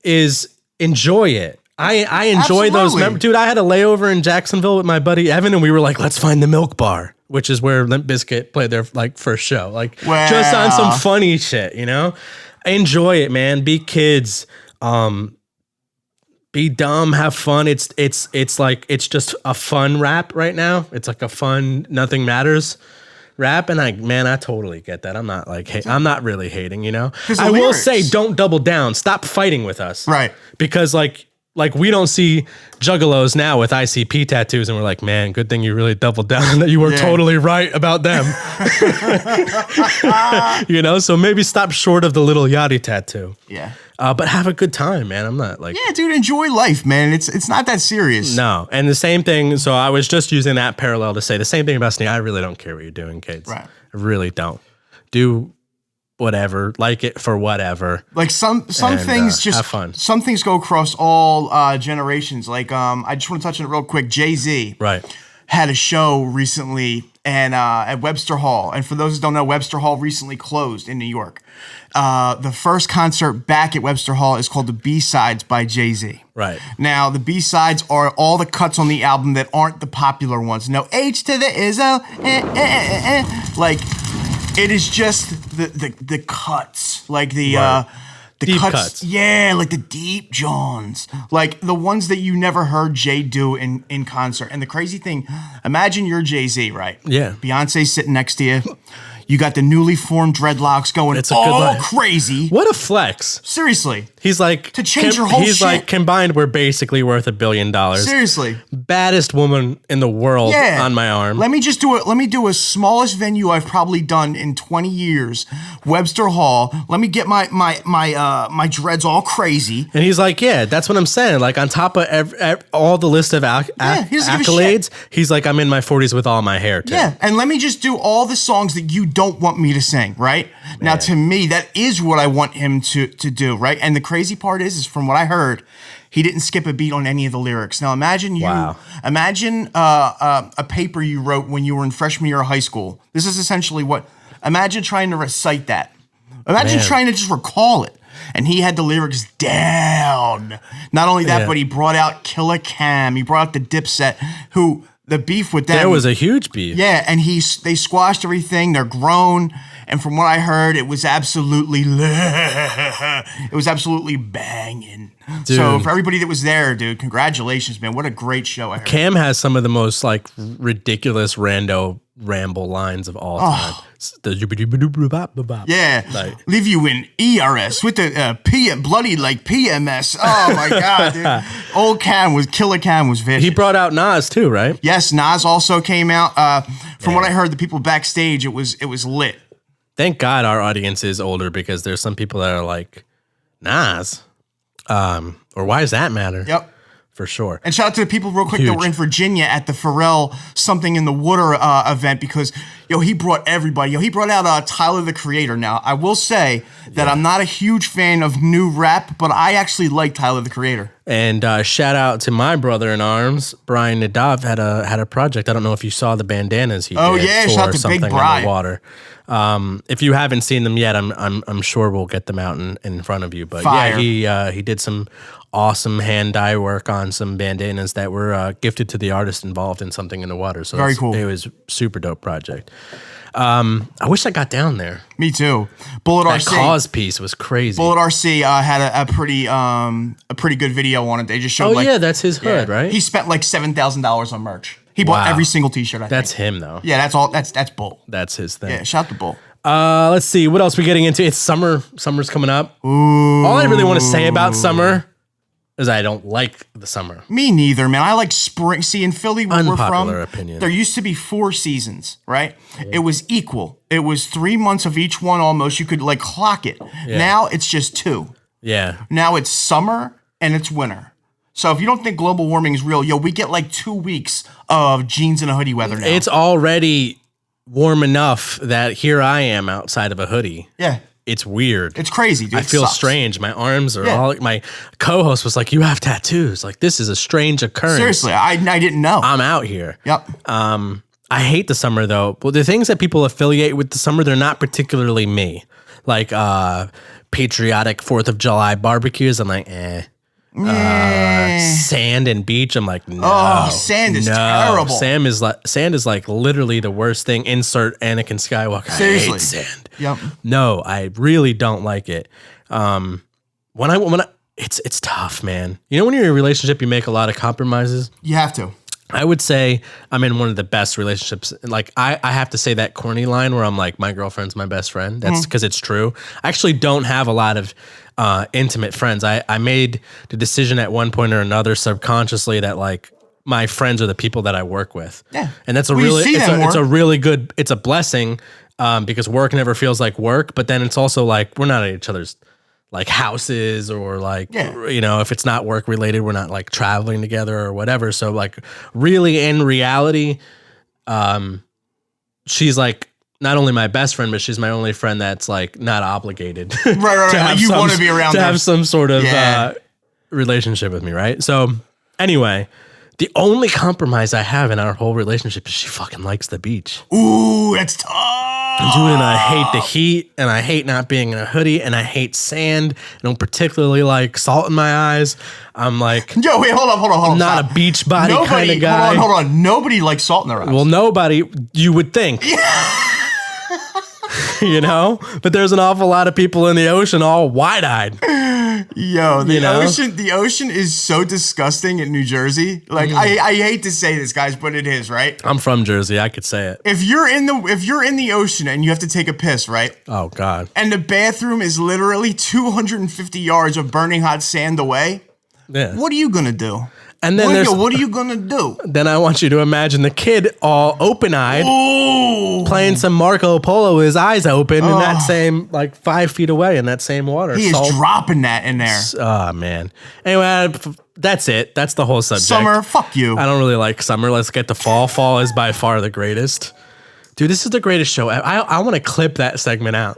is enjoy it. I enjoy those memories. Dude, I had a layover in Jacksonville with my buddy Evan, and we were like, let's find the Milk Bar, which is where Limp Bizkit played their like first show. Like just on some funny shit, Enjoy it, man. Be kids. Be dumb, have fun. It's just a fun rap right now. It's like a fun, nothing matters rap. And I totally get that. I'm not like, I'm not really hating, I will say, don't double down. Stop fighting with us. Right. Because like, Like, we don't see juggalos now with ICP tattoos, and we're like, man, good thing you really doubled down that you were totally right about them. You know, so maybe stop short of the little Yachty tattoo. Yeah. But have a good time, man. I'm not like... Yeah, dude, enjoy life, man. It's not that serious. No. And the same thing, so I was just using that parallel to say the same thing about sneak. I really don't care what you're doing, kids. Right. I really don't. Do whatever, like it for whatever. Like some things just have fun. Some things go across all generations. Like I just want to touch on it real quick. Jay-Z had a show recently and at Webster Hall. And for those who don't know, Webster Hall recently closed in New York. The first concert back at Webster Hall is called the B-Sides by Jay-Z. Right. Now, the B-Sides are all the cuts on the album that aren't the popular ones. No H to the Izzo. Like, it is just the cuts. Like the deep cuts. Yeah, like the deep Johns. Like the ones that you never heard Jay do in concert. And the crazy thing, imagine you're Jay-Z, right? Yeah. Beyonce's sitting next to you. You got the newly formed dreadlocks going all crazy. What a flex. Seriously. He's like... To change your whole shit. He's like, combined, we're basically worth $1 billion. Seriously. Baddest woman in the world on my arm. Let me do a smallest venue I've probably done in 20 years. Webster Hall. Let me get my dreads all crazy. And he's like, yeah, that's what I'm saying. Like, on top of all the list of accolades, he's like, I'm in my 40s with all my hair, too. Yeah, and let me just do all the songs that you don't want me to sing, right? Man. Now, to me, that is what I want him to do, right? And the crazy part is from what I heard, he didn't skip a beat on any of the lyrics. Now, imagine a paper you wrote when you were in freshman year of high school. This is essentially imagine trying to recite that. Imagine trying to just recall it. And he had the lyrics down. Not only that, but he brought out Killer Cam. He brought out the Dipset, who... The beef with them. There was a huge beef. Yeah, and they squashed everything. They're grown, and from what I heard, it was absolutely banging. Dude. So for everybody that was there, dude, congratulations, man! What a great show! I heard. Cam has some of the most like ridiculous rando ramble lines of all time. Yeah, leave you in ERS with the bloody like PMS. Oh my god, dude! Killer Cam was vicious. He brought out Nas too, right? Yes, Nas also came out. From what I heard, the people backstage, it was lit. Thank God our audience is older because there's some people that are like, Nas, or why does that matter? Yep. For sure. And shout out to the people real quick that were in Virginia at the Pharrell Something in the Water event because, he brought everybody. He brought out Tyler, the Creator. Now, I will say that I'm not a huge fan of new rap, but I actually like Tyler, the Creator. And shout out to my brother in arms, Brian Nadav, had a project. I don't know if you saw the bandanas he did. Oh, yeah. For shout out to Something Big in Brian. the Water. If you haven't seen them yet, I'm sure we'll get them out in front of you. But Fire. yeah, he did some awesome hand dye work on some bandanas that were gifted to the artist involved in Something in the Water. So very cool. It was super dope project. I wish I got down there. Me too. Bullet that RC. Cause piece was crazy. Bullet RC had a pretty good video on it. They just showed. That's his hood, right? He spent like $7,000 on merch. He bought every single T-shirt. That's him though. Yeah, that's all. That's Bull. That's his thing. Yeah, shout out to Bull. Let's see what else we're getting into. It's summer. Summer's coming up. Ooh. All I really want to say about summer is I don't like the summer. Me neither, man. I like spring. See, in Philly, where Unpopular we're from, opinion. There used to be 4 seasons, right? Yeah. It was equal. It was 3 months of each one almost. You could like clock it. Yeah. Now it's just 2. Yeah. Now it's summer and it's winter. So if you don't think global warming is real, we get like 2 weeks of jeans and a hoodie weather now. It's already warm enough that here I am outside of a hoodie. Yeah. It's weird. It's crazy, dude. I feel strange. My arms are all... My co-host was like, you have tattoos. Like, this is a strange occurrence. Seriously, I didn't know. I'm out here. Yep. I hate the summer, though. Well, the things that people affiliate with the summer, they're not particularly me. Like, patriotic 4th of July barbecues, I'm like, sand and beach, I'm like, no. Oh, sand is terrible. Sand is like literally the worst thing. Insert Anakin Skywalker. Seriously. I hate sand. Yep. No, I really don't like it. It's tough, man. You know, when you're in a relationship, you make a lot of compromises. You have to. I would say I'm in one of the best relationships. Like I have to say that corny line where I'm like, my girlfriend's my best friend. That's because it's true. I actually don't have a lot of intimate friends. I made the decision at one point or another subconsciously that like my friends are the people that I work with. Yeah. And that's it's a really good, it's a blessing because work never feels like work, but then it's also like, we're not at each other's like houses or like, you know, if it's not work related, we're not like traveling together or whatever. So like really in reality, she's like not only my best friend, but she's my only friend that's like not obligated. Right. You want to be around to her. have some sort of relationship with me. Right. So anyway, the only compromise I have in our whole relationship is she fucking likes the beach. Ooh, that's tough. Dude, and I hate the heat, and I hate not being in a hoodie, and I hate sand. I don't particularly like salt in my eyes. I'm like, yo, wait, hold on. I'm not a beach body kind of guy. Hold on. Nobody likes salt in their eyes. Well, nobody, you would think. You know? But there's an awful lot of people in the ocean all wide-eyed. Yo, the ocean is so disgusting in New Jersey. Like I hate to say this, guys, but it is, right? I'm from Jersey, I could say it. If you're in the ocean and you have to take a piss, right? Oh God. And the bathroom is literally 250 yards of burning hot sand away. Yeah. What are you gonna do? And then what are you gonna do? Then I want you to imagine the kid all open-eyed, playing some Marco Polo with his eyes open in that same, like 5 feet away in that same water. He is dropping that in there. Oh, man. Anyway, that's it. That's the whole subject. Summer, fuck you. I don't really like summer. Let's get to fall. Fall is by far the greatest. Dude, this is the greatest show. I want to clip that segment out.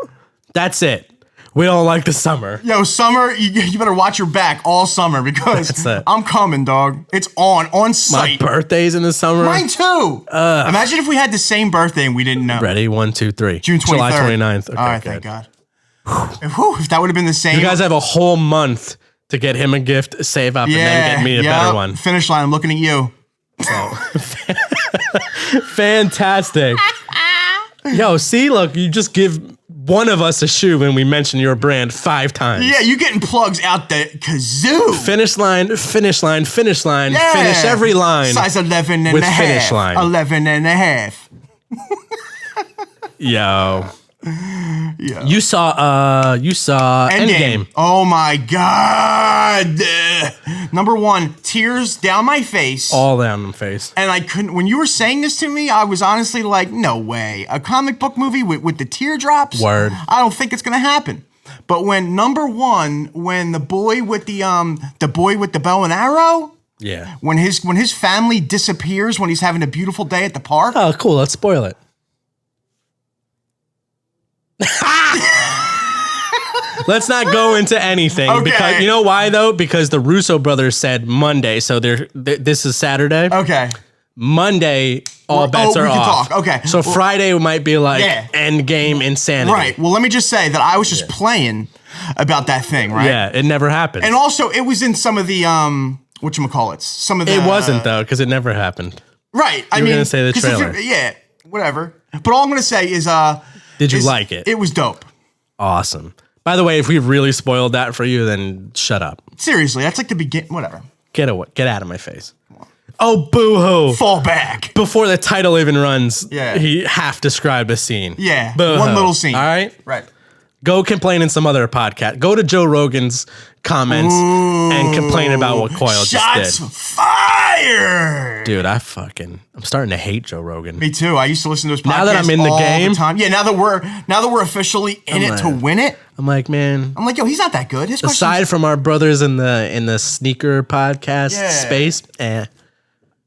That's it. We don't like the summer. Yo, summer, you better watch your back all summer because I'm coming, dog. It's on site. My birthday's in the summer. Mine too. Imagine if we had the same birthday and we didn't know. Ready? 1, 2, 3. June 23rd. July 29th. Okay, all right, thank God. If that would have been the same. You guys have a whole month to get him a gift, save up, and then get me a better one. Finish line, I'm looking at you. Fantastic. Yo, see, look, you just give one of us a shoe when we mention your brand 5 times. Yeah, you getting plugs out the kazoo. Finish line, finish line, finish line, finish every line. Size 11 and with a half. Finish line. 11 and a half. Yo. You saw Endgame. Oh my God. Number 1, tears down my face. All down my face. And I couldn't, when you were saying this to me, I was honestly like, no way. A comic book movie with the teardrops? Word. I don't think it's going to happen. But when number 1, when the boy with the bow and arrow, yeah. When his family disappears when he's having a beautiful day at the park. Oh, cool. Let's spoil it. Let's not go into anything because you know why though? Because the Russo brothers said Monday, so this is Saturday. Okay. Monday, all bets are off. Talk. Okay. So Friday might be like Endgame insanity. Right. Well, let me just say that I was just playing about that thing, right? Yeah, it never happened. And also, it was in some of the whatchamacallits. Some of the. It wasn't though, because it never happened. Right. You were gonna say the trailer. Yeah. Whatever. But all I'm gonna say is did you like it? It was dope. Awesome. By the way, if we've really spoiled that for you, then shut up. Seriously, that's like the beginning. Whatever. Get out of my face. Oh, boo-hoo. Fall back. Before the title even runs, he half described a scene. Yeah, boo-hoo. One little scene. All right? Right. Go complain in some other podcast. Go to Joe Rogan's comments and complain about what COYLE just did. Shots fired! Dude, I'm starting to hate Joe Rogan. Me too. I used to listen to his podcast now that I'm in the game. Yeah, now that we're officially in it to win it. I'm like, man. I'm like, yo, he's not that good. Aside from our brothers in the sneaker podcast space,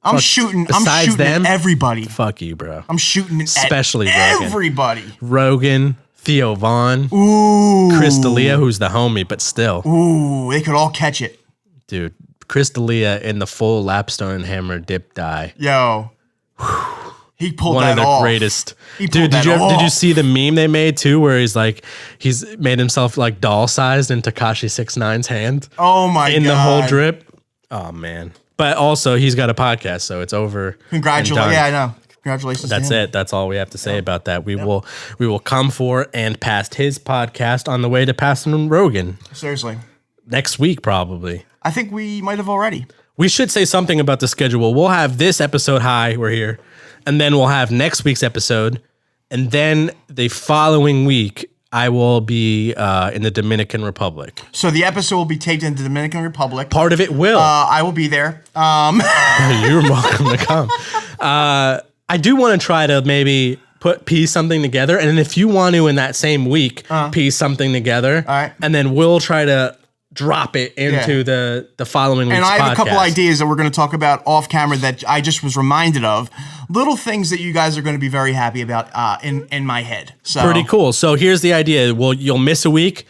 I'm shooting at everybody. Fuck you, bro. I'm shooting especially at Rogan. Everybody. Rogan, Theo Vaughn, Chris D'Elia, who's the homie, but still. Ooh, they could all catch it. Dude, Chris D'Elia in the full lapstone hammer dip die. Yo. He pulled one that of the off. Greatest. Dude, did you see the meme they made too, where he's made himself like doll sized in Tekashi 6ix9ine's hand? Oh my god! In the whole drip. Oh man! But also he's got a podcast, so it's over. Congratulations! Yeah, I know. Congratulations. That's it. That's all we have to say about that. We will come for and past his podcast on the way to passing Rogan. Seriously. Next week, probably. I think we might have already. We should say something about the schedule. We'll have this episode high. We're here. And then we'll have next week's episode. And then the following week, I will be in the Dominican Republic. So the episode will be taped in the Dominican Republic. Part of it will. I will be there. You're welcome to come. I do want to try to maybe piece something together. And then if you want to, in that same week, piece something together. All right. And then we'll try to drop it into the following week's podcast. And I have a couple ideas that we're going to talk about off camera that I just was reminded of. Little things that you guys are going to be very happy about in my head. So pretty cool. So here's the idea. Well, you'll miss a week.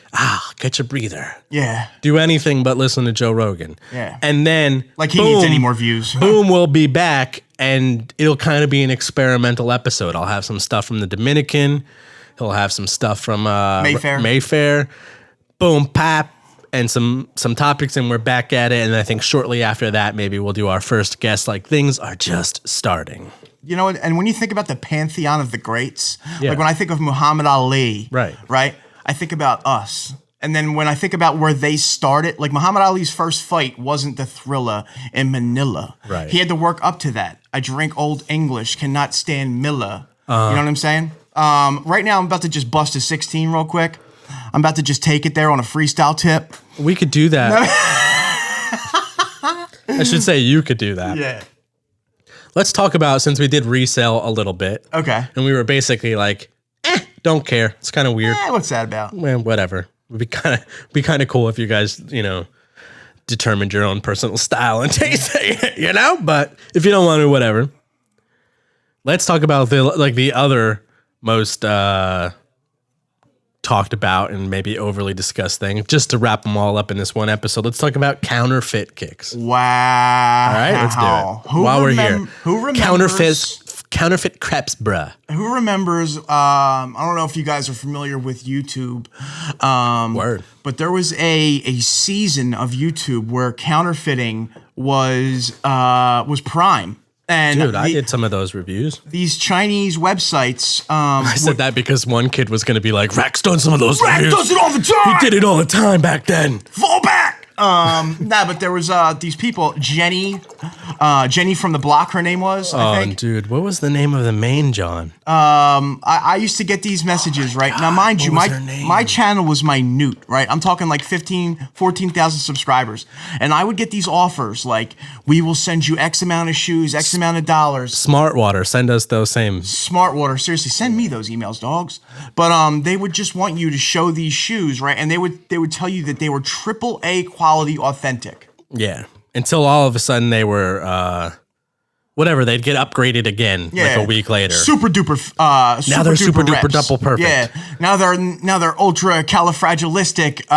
Get your breather. Yeah. Do anything but listen to Joe Rogan. Yeah. And then like he needs any more views. Boom, we'll be back, and it'll kind of be an experimental episode. I'll have some stuff from the Dominican. He'll have some stuff from Mayfair. Boom, pop. And some topics, and we're back at it. And I think shortly after that, maybe we'll do our first guest. Like, things are just starting. You know, and when you think about the pantheon of the greats, like when I think of Muhammad Ali, right, I think about us. And then when I think about where they started, like Muhammad Ali's first fight wasn't the Thriller in Manila. Right. He had to work up to that. I drink Old English, cannot stand Miller. You know what I'm saying? Right now, I'm about to just bust a 16 real quick. I'm about to just take it there on a freestyle tip. We could do that. I should say you could do that. Yeah. Let's talk about, since we did resell a little bit. Okay. And we were basically like, don't care. It's kind of weird. What's that about? Well, whatever. It would be kind of cool if you guys, determined your own personal style and taste, But if you don't want to, whatever. Let's talk about the other most talked about and maybe overly discussed thing, just to wrap them all up in this one episode. Let's talk about counterfeit kicks. Wow. All right, let's do it. We're here. Who remembers? Counterfeit crepes, bruh. Who remembers, I don't know if you guys are familiar with YouTube. Word. But there was a season of YouTube where counterfeiting was prime. And dude, I did some of those reviews. These Chinese websites. I said that because one kid was going to be like, Rack's done some of those reviews. Rack does it all the time. He did it all the time back then. Fall back. But there was these people, Jenny from the block, her name was, I think. Dude, what was the name of the main John? I used to get these messages, right? God, now, mind you, my channel was minute, right? I'm talking like 14,000 subscribers. And I would get these offers like, we will send you X amount of shoes, X amount of dollars. Smartwater, send us those same. Smartwater, seriously, send me those emails, dogs. But they would just want you to show these shoes, right? And they would tell you that they were AAA quality authentic. Yeah. Until all of a sudden they were whatever, they'd get upgraded again like a week later. Super duper now they're super duper double perfect. Yeah. Now they're ultra califragilistic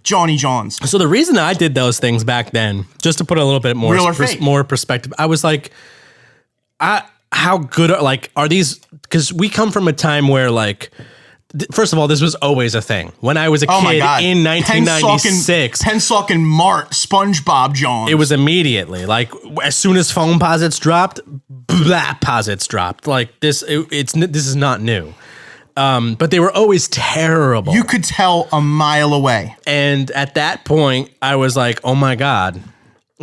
Johnny Johns. So the reason I did those things back then, just to put a little bit more more perspective, I was like, how good are these, because we come from a time where first of all, this was always a thing. When I was a kid in 1996. Pensock and Mart, SpongeBob John. It was immediately. As soon as phone posits dropped, posits dropped. This is not new. But they were always terrible. You could tell a mile away. And at that point, I was like, oh my God,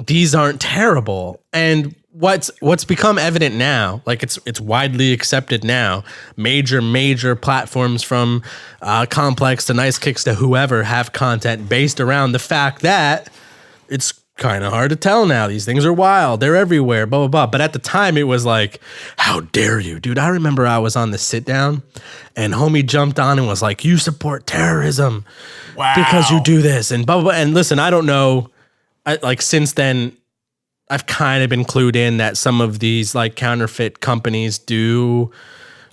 these aren't terrible. And what's become evident now, it's widely accepted now, major platforms from Complex to Nice Kicks to whoever have content based around the fact that it's kind of hard to tell now. These things are wild. They're everywhere, blah, blah, blah. But at the time, it was like, how dare you? Dude, I remember I was on the sit down and homie jumped on and was like, you support terrorism because you do this and blah, blah, blah. And listen, I don't know. Since then, I've kind of been clued in that some of these counterfeit companies do,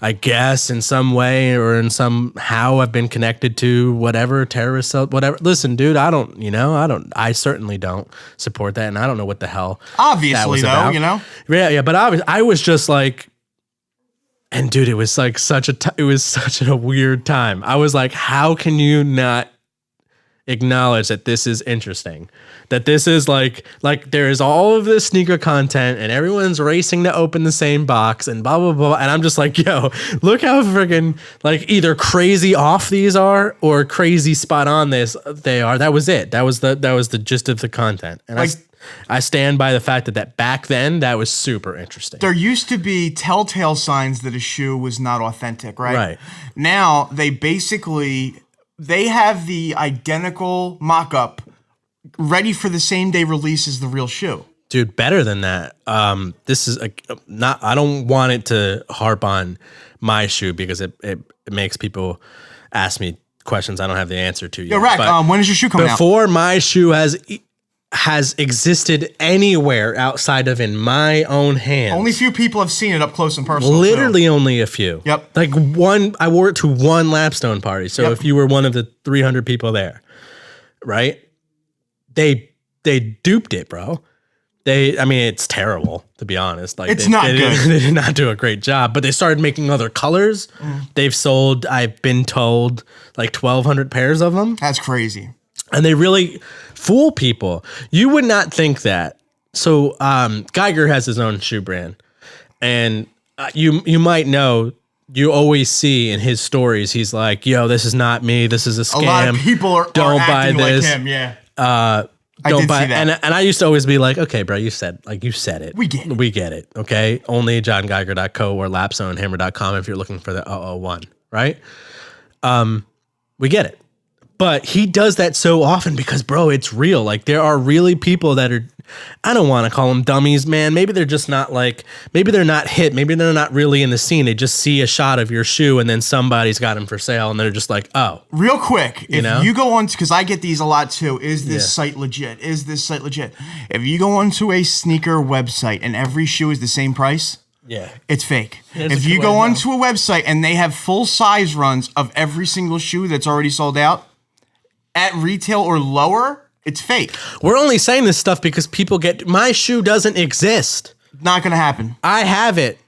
I guess, in some way or in somehow have been connected to whatever terrorist, whatever. Listen, dude, I certainly don't support that. And I don't know what the hell. Obviously, though, about. Yeah. But I was just like, and dude, it was such a weird time. I was like, how can you not acknowledge that this is interesting, that this is like there is all of this sneaker content and everyone's racing to open the same box and blah blah blah, and I'm just like, yo, look how friggin' like either crazy off these are or crazy spot on they are. That was it. That was the gist of the content, and like, I stand by the fact that back then that was super interesting. There used to be telltale signs that a shoe was not authentic, right? Right. Now they have the identical mock-up ready for the same day release as the real shoe. Dude, better than that. This is not. I don't want it to harp on my shoe because it makes people ask me questions I don't have the answer to yet. Yeah, right. When is your shoe coming out? Before my shoe has existed anywhere outside of in my own hands. Only few people have seen it up close and personal. Literally only a few. Yep. Like I wore it to one Lapstone party. So if you were one of the 300 people there, right? They duped it, bro. It's terrible, to be honest. Like it's not good. They did not do a great job, but they started making other colors. They've sold, I've been told, like 1,200 pairs of them. That's crazy. And they really fool people. You would not think that. So Geiger has his own shoe brand. And you might know, you always see in his stories, he's like, yo, this is not me. This is a scam. A lot of people are acting like him, yeah. Don't buy that. And I used to always be like, okay, bro, you said it. We get it. Okay. Only johngeiger.co or lapstonehammer.com if you're looking for the 001, right? We get it. But he does that so often because, bro, it's real. Like, there are really people that are, I don't want to call them dummies, man. Maybe they're just not maybe they're not hit. Maybe they're not really in the scene. They just see a shot of your shoe and then somebody's got them for sale and they're just like, oh. Real quick, if you go on, because I get these a lot too, is this site legit? Is this site legit? If you go onto a sneaker website and every shoe is the same price, it's fake. If you go onto a website and they have full size runs of every single shoe that's already sold out, at retail or lower, it's fake. We're only saying this stuff because people my shoe doesn't exist. Not going to happen. I have it.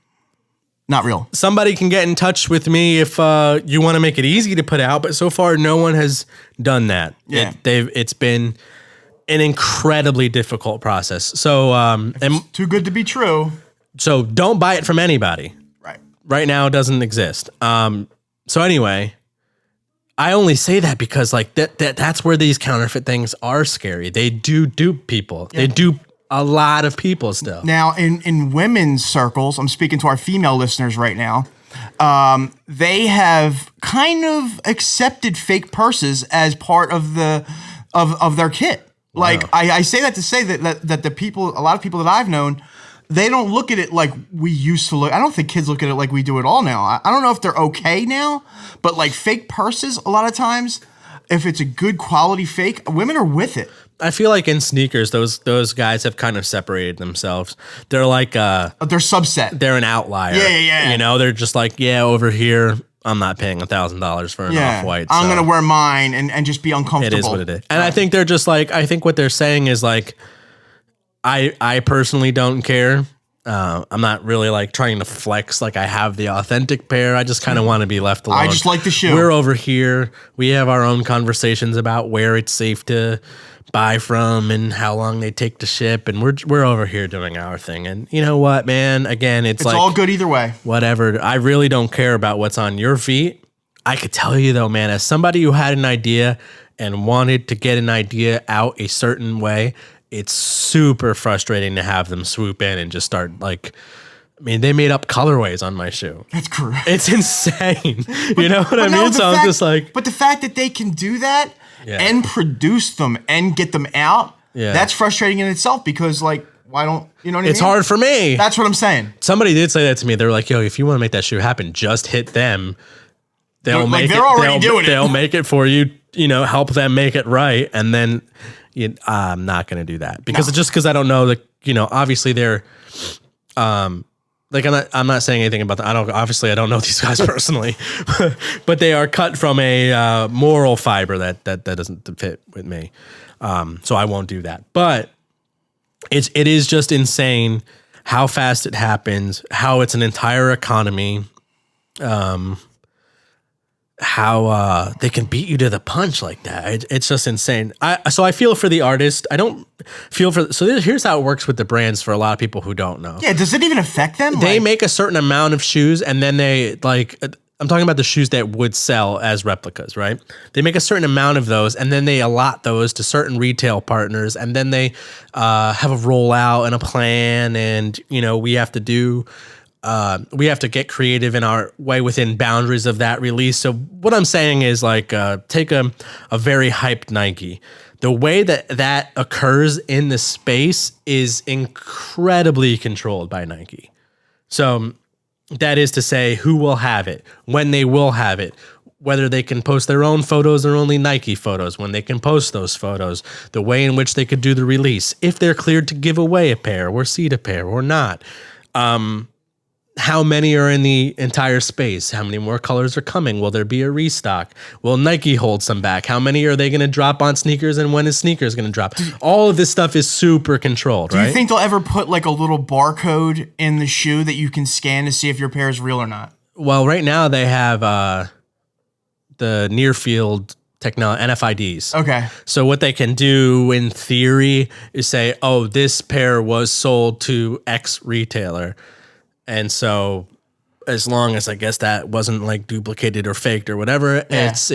Not real. Somebody can get in touch with me if you want to make it easy to put out, but so far no one has done that. Yeah. It's been an incredibly difficult process. So it's too good to be true. So don't buy it from anybody. Right. Right now it doesn't exist. So anyway, I only say that because like that's where these counterfeit things are scary. They do dupe people. Yeah. They dupe a lot of people still. Now in women's circles, I'm speaking to our female listeners right now. They have kind of accepted fake purses as part of of their kit. Wow. Like I say that to say that the people, a lot of people that I've known, they don't look at it like we used to look. I don't think kids look at it like we do at all now. I don't know if they're okay now, but like fake purses, a lot of times, if it's a good quality fake, women are with it. I feel like in sneakers, those guys have kind of separated themselves. They're like they're subset. They're an outlier. Yeah. You know, they're just like, over here, I'm not paying $1,000 for an off-white. I'm gonna wear mine and just be uncomfortable. It is what it is. And I think they're just like, I think what they're saying is like, I personally don't care. I'm not really like trying to flex like I have the authentic pair. I just kind of want to be left alone. I just like the shoe. We're over here. We have our own conversations about where it's safe to buy from and how long they take to ship, and we're over here doing our thing. And you know what, man? Again, it's like all good either way. Whatever. I really don't care about what's on your feet. I could tell you though, man, as somebody who had an idea and wanted to get an idea out a certain way, it's super frustrating to have them swoop in and just start like, I mean, they made up colorways on my shoe. That's correct. It's insane. You know what I mean? So I'm just like, but the fact that they can do that and produce them and get them out, that's frustrating in itself because like, why don't, you know what I mean? It's hard for me. That's what I'm saying. Somebody did say that to me. They were like, yo, if you want to make that shoe happen, just hit them. They'll make it. Already doing it. They'll make it for you, help them make it right. And then I'm not going to do that because I don't know that, obviously they're, like I'm not saying anything about that. I don't know these guys personally, but they are cut from a moral fiber that doesn't fit with me. So I won't do that. But it is just insane how fast it happens, how it's an entire economy, how how they can beat you to the punch like that. It's just insane. So I feel for the artist. I don't feel for. So here's how it works with the brands for a lot of people who don't know. Yeah, does it even affect them? They make a certain amount of shoes, and then they like. I'm talking about the shoes that would sell as replicas, right? They make a certain amount of those, and then they allot those to certain retail partners, and then they have a rollout and a plan, and we have to do. We have to get creative in our way within boundaries of that release. So what I'm saying is like, take a very hyped Nike. The way that occurs in the space is incredibly controlled by Nike. So that is to say, who will have it, when they will have it, whether they can post their own photos or only Nike photos, when they can post those photos, the way in which they could do the release, if they're cleared to give away a pair or seed a pair or not. How many are in the entire space? How many more colors are coming? Will there be a restock? Will Nike hold some back? How many are they going to drop on sneakers, and when is sneakers going to drop? All of this stuff is super controlled, right? Do you think they'll ever put like a little barcode in the shoe that you can scan to see if your pair is real or not? Well, right now they have the near field technology, NFIDs. Okay. So what they can do in theory is say, oh, this pair was sold to X retailer. And so as long as I guess that wasn't like duplicated or faked or whatever, it's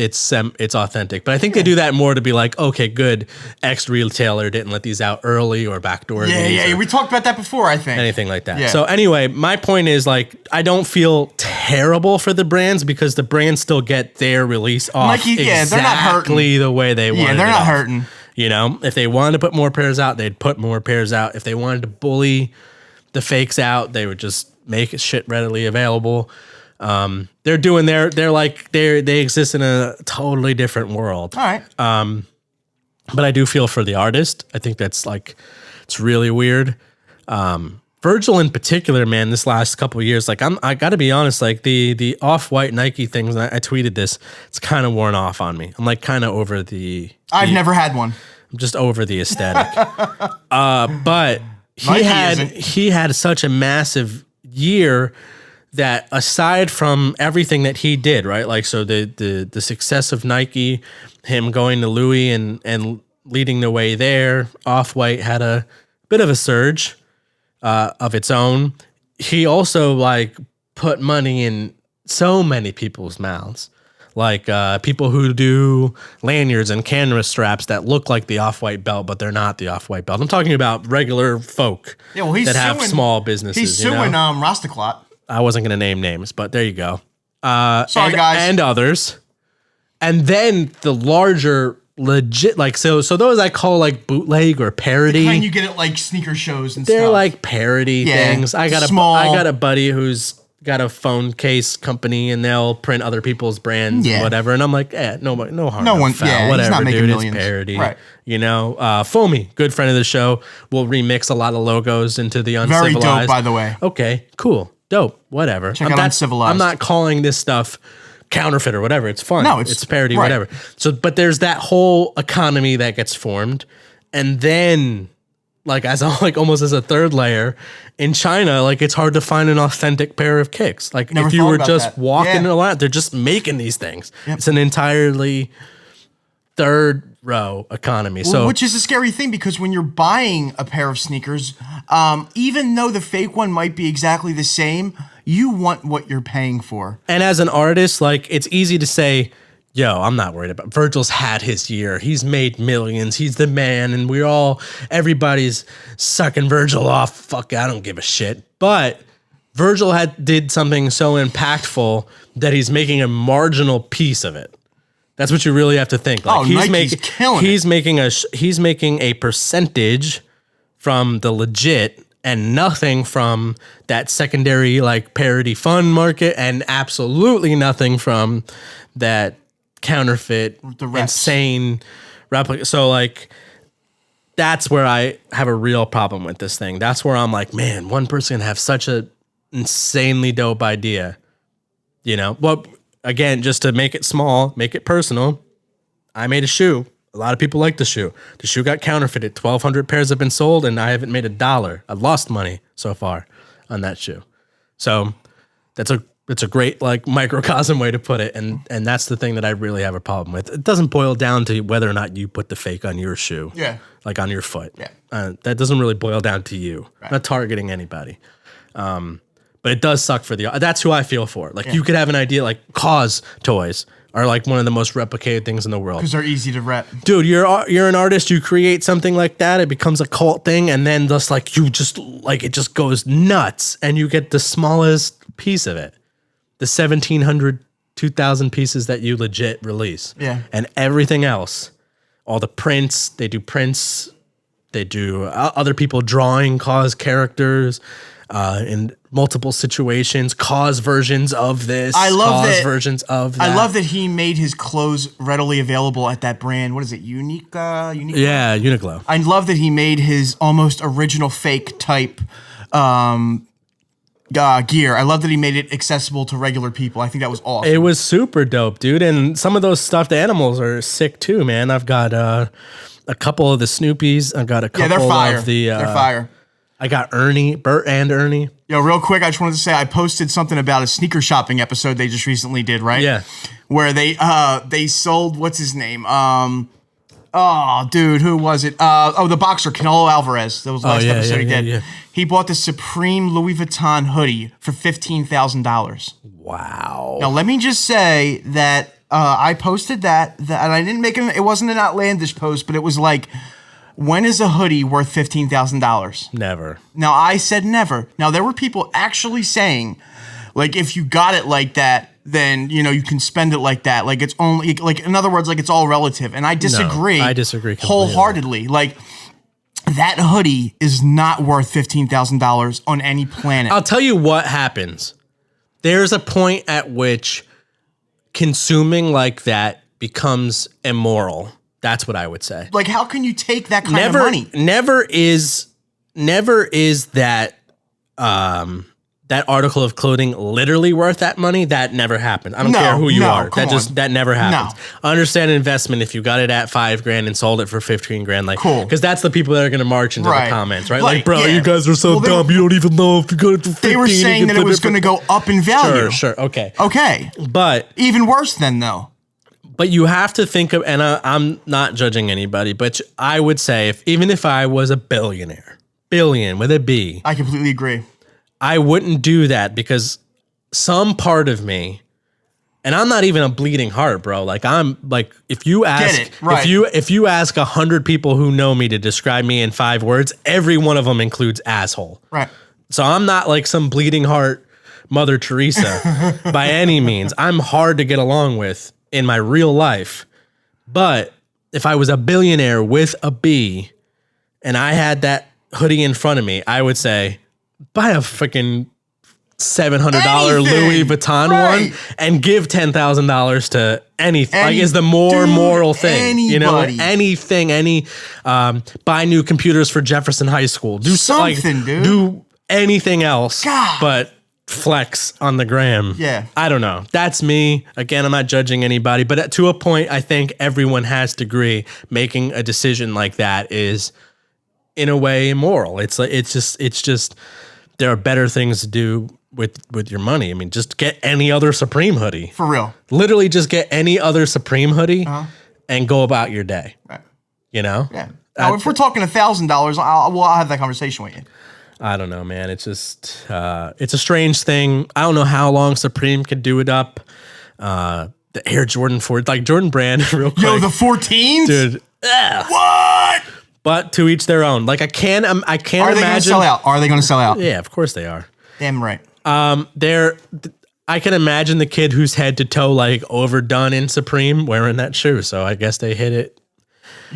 authentic. But I think they do that more to be like, okay, good, X retailer didn't let these out early or backdoor. Yeah. We talked about that before, I think. Anything like that. Yeah. So anyway, my point is like, I don't feel terrible for the brands because the brands still get their release off Nike, they're not hurting. the way they want. Yeah, they're not hurting. If they wanted to put more pairs out, they'd put more pairs out. If they wanted to bully the fakes out, they would just make shit readily available. They're doing they exist in a totally different world. All right. But I do feel for the artist. I think that's like, it's really weird. Virgil in particular, man, this last couple of years, like I gotta be honest, like the off-white Nike things, I tweeted this, it's kind of worn off on me. I'm like kind of over I've never had one. I'm just over the aesthetic. But he had such a massive year that aside from everything that he did, right? Like, so the success of Nike, him going to Louis and leading the way there, Off-White had a bit of a surge of its own. He also like put money in so many people's mouths. Like people who do lanyards and camera straps that look like the Off-White belt, but they're not the Off-White belt. I'm talking about regular folk that have small businesses. He's suing Rastaclot. I wasn't going to name names, but there you go. Sorry, guys. And others. And then the larger legit, like, so those I call like bootleg or parody. The kind you get at like sneaker shows and They're stuff. like parody things. I got a buddy who's got a phone case company and they'll print other people's brands and whatever. And I'm like, no harm, no foul, whatever, he's not making dude. millions. It's parody. Right. Foamy, good friend of the show, will remix a lot of logos into the Uncivilized. Very dope, by the way. Okay, cool, dope, whatever. Check out Uncivilized. I'm not calling this stuff counterfeit or whatever. It's fun. No, it's parody, whatever. So, but there's that whole economy that gets formed, and then like almost as a third layer, in China, like it's hard to find an authentic pair of kicks. Like if you were just walking around, they're just making these things. Yep. It's an entirely third row economy. Well, which is a scary thing because when you're buying a pair of sneakers, even though the fake one might be exactly the same, you want what you're paying for. And as an artist, like it's easy to say, yo, I'm not worried about Virgil's had his year. He's made millions. He's the man. And everybody's sucking Virgil off. Fuck, I don't give a shit. But Virgil did something so impactful that he's making a marginal piece of it. That's what you really have to think. Like Nike's killing it. He's making a percentage from the legit and nothing from that secondary like parody fun market and absolutely nothing from that counterfeit, insane replica. So like that's where I have a real problem with this thing. That's where I'm like, man, one person can have such a insanely dope idea. Well, again, just to make it small, make it personal, I made a shoe. A lot of people like the shoe. The shoe got counterfeited. 1,200 pairs have been sold, and I haven't made $1. I've lost money so far on that shoe. So that's It's a great like microcosm way to put it, and that's the thing that I really have a problem with. It doesn't boil down to whether or not you put the fake on your shoe, like on your foot. That doesn't really boil down to you. Right. Not targeting anybody, but it does suck for that's who I feel for. Like you could have an idea like Cause toys are like one of the most replicated things in the world because they're easy to rep. Dude, you're an artist. You create something like that, it becomes a cult thing, and then just like it just goes nuts, and you get the smallest piece of it. The 1,700, 2,000 pieces that you legit release. Yeah. And everything else, all the prints, they do other people drawing Cause characters in multiple situations, Cause versions of this, versions of that. I love that he made his clothes readily available at that brand. What is it, Unique? Yeah, Uniqlo. I love that he made his almost original fake type gear. I love that he made it accessible to regular people. I think that was awesome. It was super dope, dude. And some of those stuffed animals are sick too, man. I've got a couple of the Snoopies. I've got a couple they're fire. of the... they're fire. I got Bert and Ernie. Yo, real quick, I just wanted to say I posted something about a sneaker shopping episode they just recently did, right? Yeah. Where they sold, what's his name? Oh, dude, who was it? The boxer, Canelo Alvarez. That was the last episode he did. Yeah. He bought the Supreme Louis Vuitton hoodie for $15,000. Wow. Now, let me just say that I posted that, and I didn't make it wasn't an outlandish post, but it was like, when is a hoodie worth $15,000? Never. Now, I said never. Now, there were people actually saying, like, if you got it like that, then, you can spend it like that. Like, it's only, like, in other words, like, it's all relative. And I disagree. No, I disagree completely. Wholeheartedly. Like, that hoodie is not worth $15,000 on any planet. I'll tell you what happens. There's a point at which consuming like that becomes immoral. That's what I would say. Like, how can you take that kind of money? Never is that that article of clothing literally worth that money. That never happened. I don't care who you are. That never happens. No. I understand investment if you got it at $5,000 and sold it for $15,000. Like, cool. Because that's the people that are going to march into the comments, right? Like, bro, you guys are so dumb. You don't even know if you got it for $15,000. They were saying that it was going to go up in value. Sure. Okay. But even worse then, though. But you have to think of, and I'm not judging anybody, but I would say even if I was a billionaire, billion with a B. I completely agree. I wouldn't do that because some part of me, and I'm not even a bleeding heart, bro. Like I'm like, if you ask, if you ask 100 people who know me to describe me in 5 words, every one of them includes asshole. Right. So I'm not like some bleeding heart Mother Teresa by any means. I'm hard to get along with in my real life. But if I was a billionaire with a B and I had that hoodie in front of me, I would say, buy a freaking $700 Louis Vuitton one and give $10,000 to anything. Like, is the more moral thing, anything, buy new computers for Jefferson High School. Do something, dude. Do anything else, but flex on the gram. Yeah. I don't know. That's me. Again, I'm not judging anybody, but to a point, I think everyone has to agree making a decision like that is in a way immoral. It's just there are better things to do with your money. I mean, just get any other Supreme hoodie. For real. Literally just get any other Supreme hoodie and go about your day. Right. You know? Yeah. Now, if we're talking $1,000, I'll have that conversation with you. I don't know, man. It's just, it's a strange thing. I don't know how long Supreme could do it up. The Air Jordan 4, like Jordan Brand, real quick. Yo, the 14s? Dude. What? But to each their own. Like I can't imagine. Are they going to sell out? Are they going to sell out? Yeah, of course they are. Damn right. I can imagine the kid who's head to toe like overdone in Supreme wearing that shoe. So I guess they hit it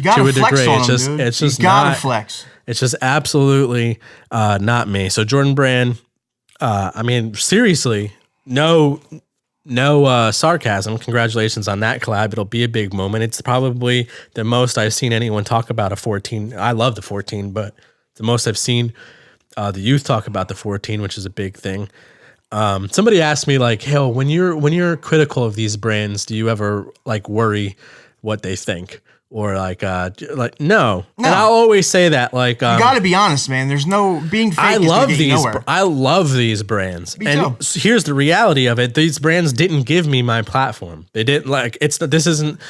to a degree. It's just you gotta flex. It's just absolutely not me. So Jordan Brand, I mean, seriously, no sarcasm. Congratulations on that collab. It'll be a big moment. It's probably the most I've seen anyone talk about a 14. I love the 14, but the most I've seen the youth talk about the 14, which is a big thing. Somebody asked me like, "Hell, when you're critical of these brands, do you ever like worry what they think?" or like no. And I'll always say that like you got to be honest, man. There's no being fake. I love these brands. Me and too. Here's the reality of it. These brands didn't give me my platform. They didn't this isn't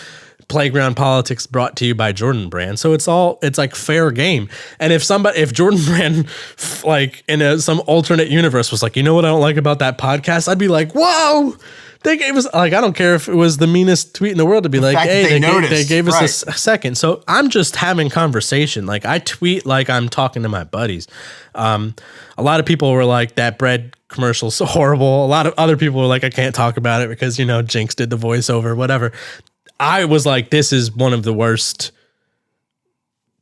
Playground Politics brought to you by Jordan Brand. So it's like fair game. And if Jordan Brand like in some alternate universe was like, you know what I don't like about that podcast? I'd be like, whoa. They gave us, like, I don't care if it was the meanest tweet in the world to be like, hey, they gave us a second. So I'm just having conversation. Like, I tweet like I'm talking to my buddies. A lot of people were like, that bread commercial's so horrible. A lot of other people were like, I can't talk about it because, Jinx did the voiceover, whatever. I was like, this is one of the worst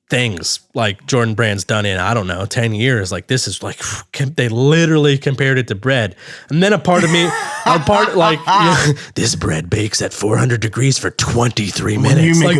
things like Jordan Brand's done in, I don't know, 10 years. Like, this is like, they literally compared it to bread. And then a part of me, this bread bakes at 400 degrees for 23 minutes. When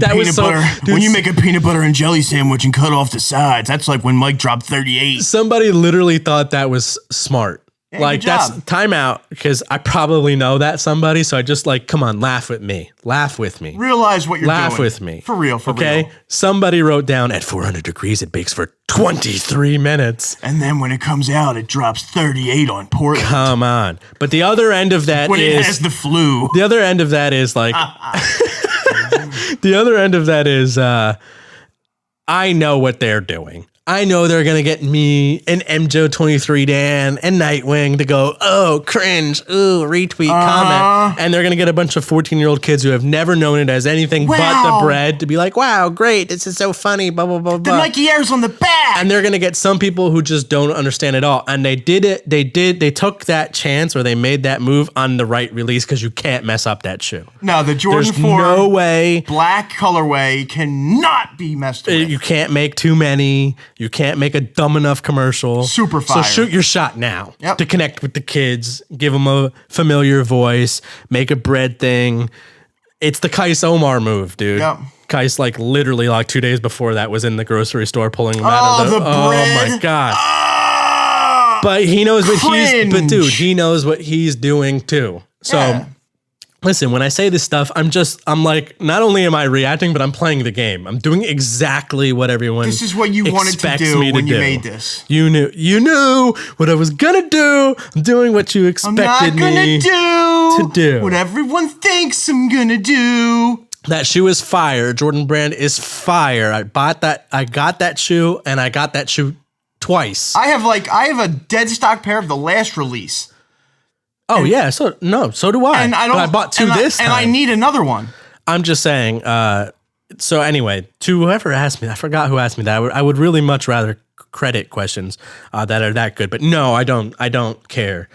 you make a peanut butter and jelly sandwich and cut off the sides, that's like when Mike dropped 38. Somebody literally thought that was smart. Yeah, like, that's timeout, because I probably know that somebody. So I just like, come on, laugh with me. Realize what you're doing. Laugh with me. For real, okay? Real. Somebody wrote down at 400 degrees, it bakes for 23 minutes. And then when it comes out, it drops 38 on Portland. Come on. But the other end of that when it has the flu. The other end of that is like, the other end of that is, I know what they're doing. I know they're going to get me and MJO23 Dan and Nightwing to go, oh, cringe, ooh, retweet, comment. And they're going to get a bunch of 14-year-old kids who have never known it as anything but the bread to be like, wow, great, this is so funny, blah, blah, blah, blah. The Nike Airs on the back. And they're going to get some people who just don't understand it all. And they did it. They took that chance, or they made that move on the right release, because you can't mess up that shoe. No, the Jordan 4 no way. Black colorway cannot be messed with. You can't make too many. You can't make a dumb enough commercial. Super fire. So shoot your shot now Yep. to connect with the kids. Give them a familiar voice. Make a bread thing. It's the Kais Omar move, dude. Yep. Kais, like, literally, like 2 days before that, was in the grocery store pulling them out of the bread. Oh my god! But he knows what he knows what he's doing too. So. Yeah. Listen, when I say this stuff, I'm like, not only am I reacting, but I'm playing the game. I'm doing exactly what everyone This is what you wanted to do when you made this. You knew what I was gonna do. I'm doing what you expected me to do. What everyone thinks I'm gonna do. That shoe is fire. Jordan Brand is fire. I got that shoe, and I got that shoe twice. I have a dead stock pair of the last release. Oh, yeah. So do I. And I bought two this time. And I need another one. I'm just saying. So anyway, to whoever asked me, I forgot who asked me that. I would really much rather credit questions that are that good. But no, I don't care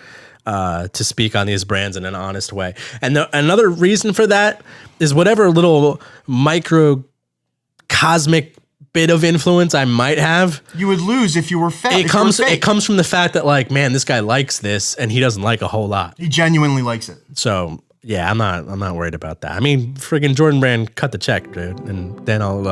to speak on these brands in an honest way. And another reason for that is whatever little microcosmic bit of influence I might have, you would lose if you were fake. It comes from the fact that, like, man, this guy likes this and he doesn't like a whole lot. He genuinely likes it. So yeah, I'm not worried about that. I mean, friggin' Jordan Brand cut the check, dude, and then I'll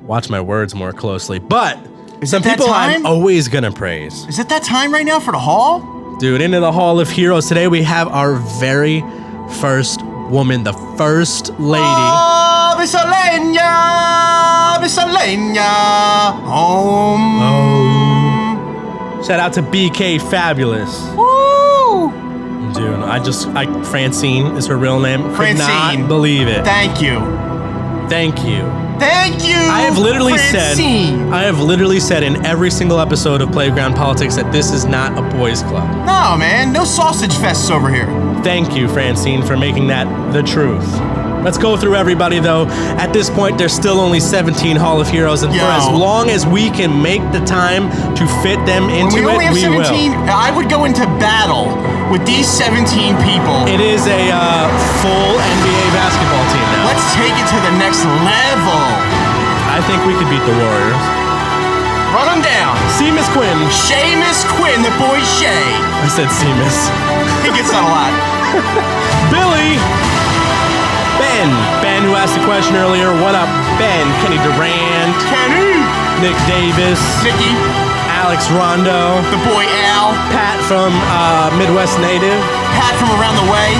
watch my words more closely. But some people I'm always gonna praise. Is it that time right now for the hall? Dude, into the Hall of Heroes. Today we have our very first woman, the first lady. Oh, Miscellanea, home. Oh. Shout out to BK Fabulous. Woo! Dude, Francine is her real name. Francine. Could not believe it. Thank you. I have literally said in every single episode of Playground Politics that this is not a boys' club. No, man, no sausage fests over here. Thank you, Francine, for making that the truth. Let's go through everybody, though. At this point, there's still only 17 Hall of Heroes, and for as long as we can make the time to fit them into we we 17, will. I would go into battle with these 17 people. It is a full NBA basketball team now. Let's take it to the next level. I think we could beat the Warriors. Run them down. Seamus Quinn. Seamus Quinn, the boy Shay. I said Seamus. He gets that a lot. Billy. Ben, who asked the question earlier. What up, Ben? Kenny Durant. Kenny. Nick Davis. Nicky. Alex Rondo. The boy Al. Pat from Midwest Native. Pat from around the way.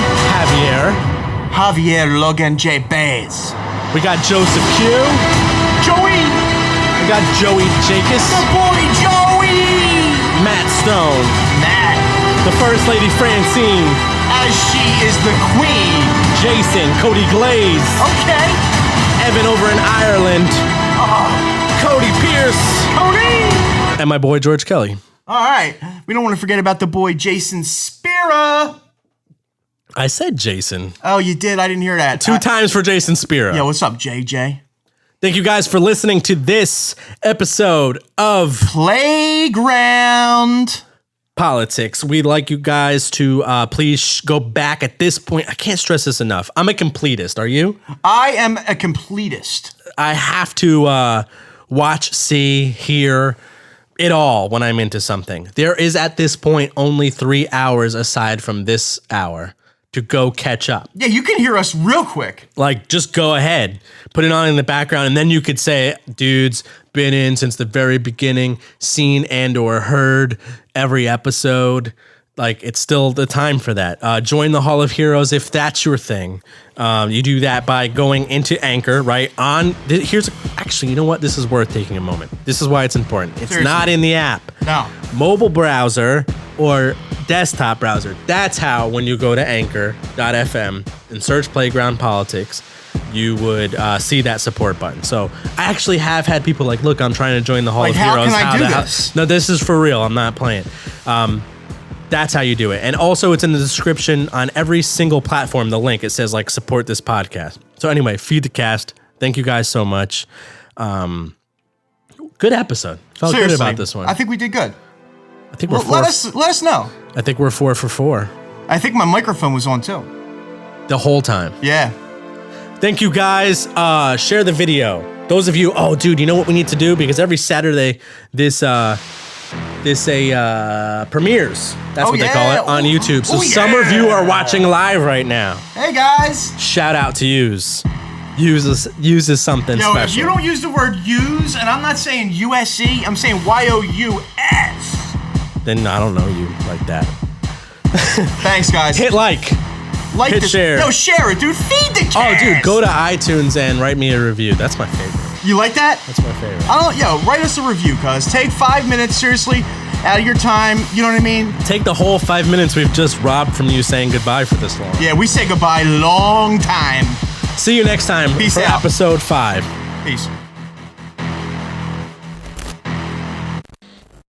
Javier Logan J. Baez. We got Joseph Q. Joey! We got Joey Jacobs. The boy Joey! Matt Stone. Matt. The First Lady Francine. As she is the queen. Jason. Cody Glaze. Okay. Evan over in Ireland. Cody Pierce. Cody! And my boy George Kelly. All right. We don't want to forget about the boy Jason Spira. I said Jason. Oh, you did? I didn't hear that. 2 times for Jason Spira. Yo, what's up, JJ? Thank you guys for listening to this episode of Playground Politics. We'd like you guys to please go back at this point. I can't stress this enough. I'm a completist. Are you? I am a completist. I have to watch, see, hear it all when I'm into something. There is at this point only 3 hours aside from this hour to go catch up. Yeah, you can hear us real quick. Like, just go ahead, put it on in the background, and then you could say, dudes, been in since the very beginning, seen and or heard every episode. Like, it's still the time for that. Join the Hall of Heroes if that's your thing. You do that by going into Anchor, right? Actually, you know what? This is worth taking a moment. This is why it's important. It's Seriously. not in the app. No. Mobile browser or desktop browser. That's how, when you go to anchor.fm and search Playground Politics, you would see that support button. So I actually have had people like, look, I'm trying to join the Hall of how Heroes. can I do this? No, this is for real. I'm not playing. That's how you do it. And also it's in the description on every single platform, the link. It says like support this podcast. So anyway, feed the cast. Thank you guys so much. Good episode. Felt Seriously, good about this one. I think we did good. I think we're Let us know. I think we're 4 for 4 I think my microphone was on too. the whole time. Yeah. Thank you guys. Share the video. Those of you, oh dude, you know what we need to do? Because every Saturday this premieres. That's what they call it on YouTube. So some of you are watching live right now. Hey guys. Shout out to yous. Use is something Yo, special. if you don't use the word use, and I'm not saying USC, I'm saying YOUS. Then I don't know you like that. Thanks, guys. Hit like. Hit this. share. No, share it, dude. Feed the cast. Oh, dude, go to iTunes and write me a review. That's my favorite. You like that? That's my favorite. Write us a review, cuz. Take 5 minutes, seriously, out of your time. You know what I mean? Take the whole 5 minutes we've just robbed from you saying goodbye for this long. Yeah, we say goodbye long time. See you next time Peace for out. episode 5. Peace.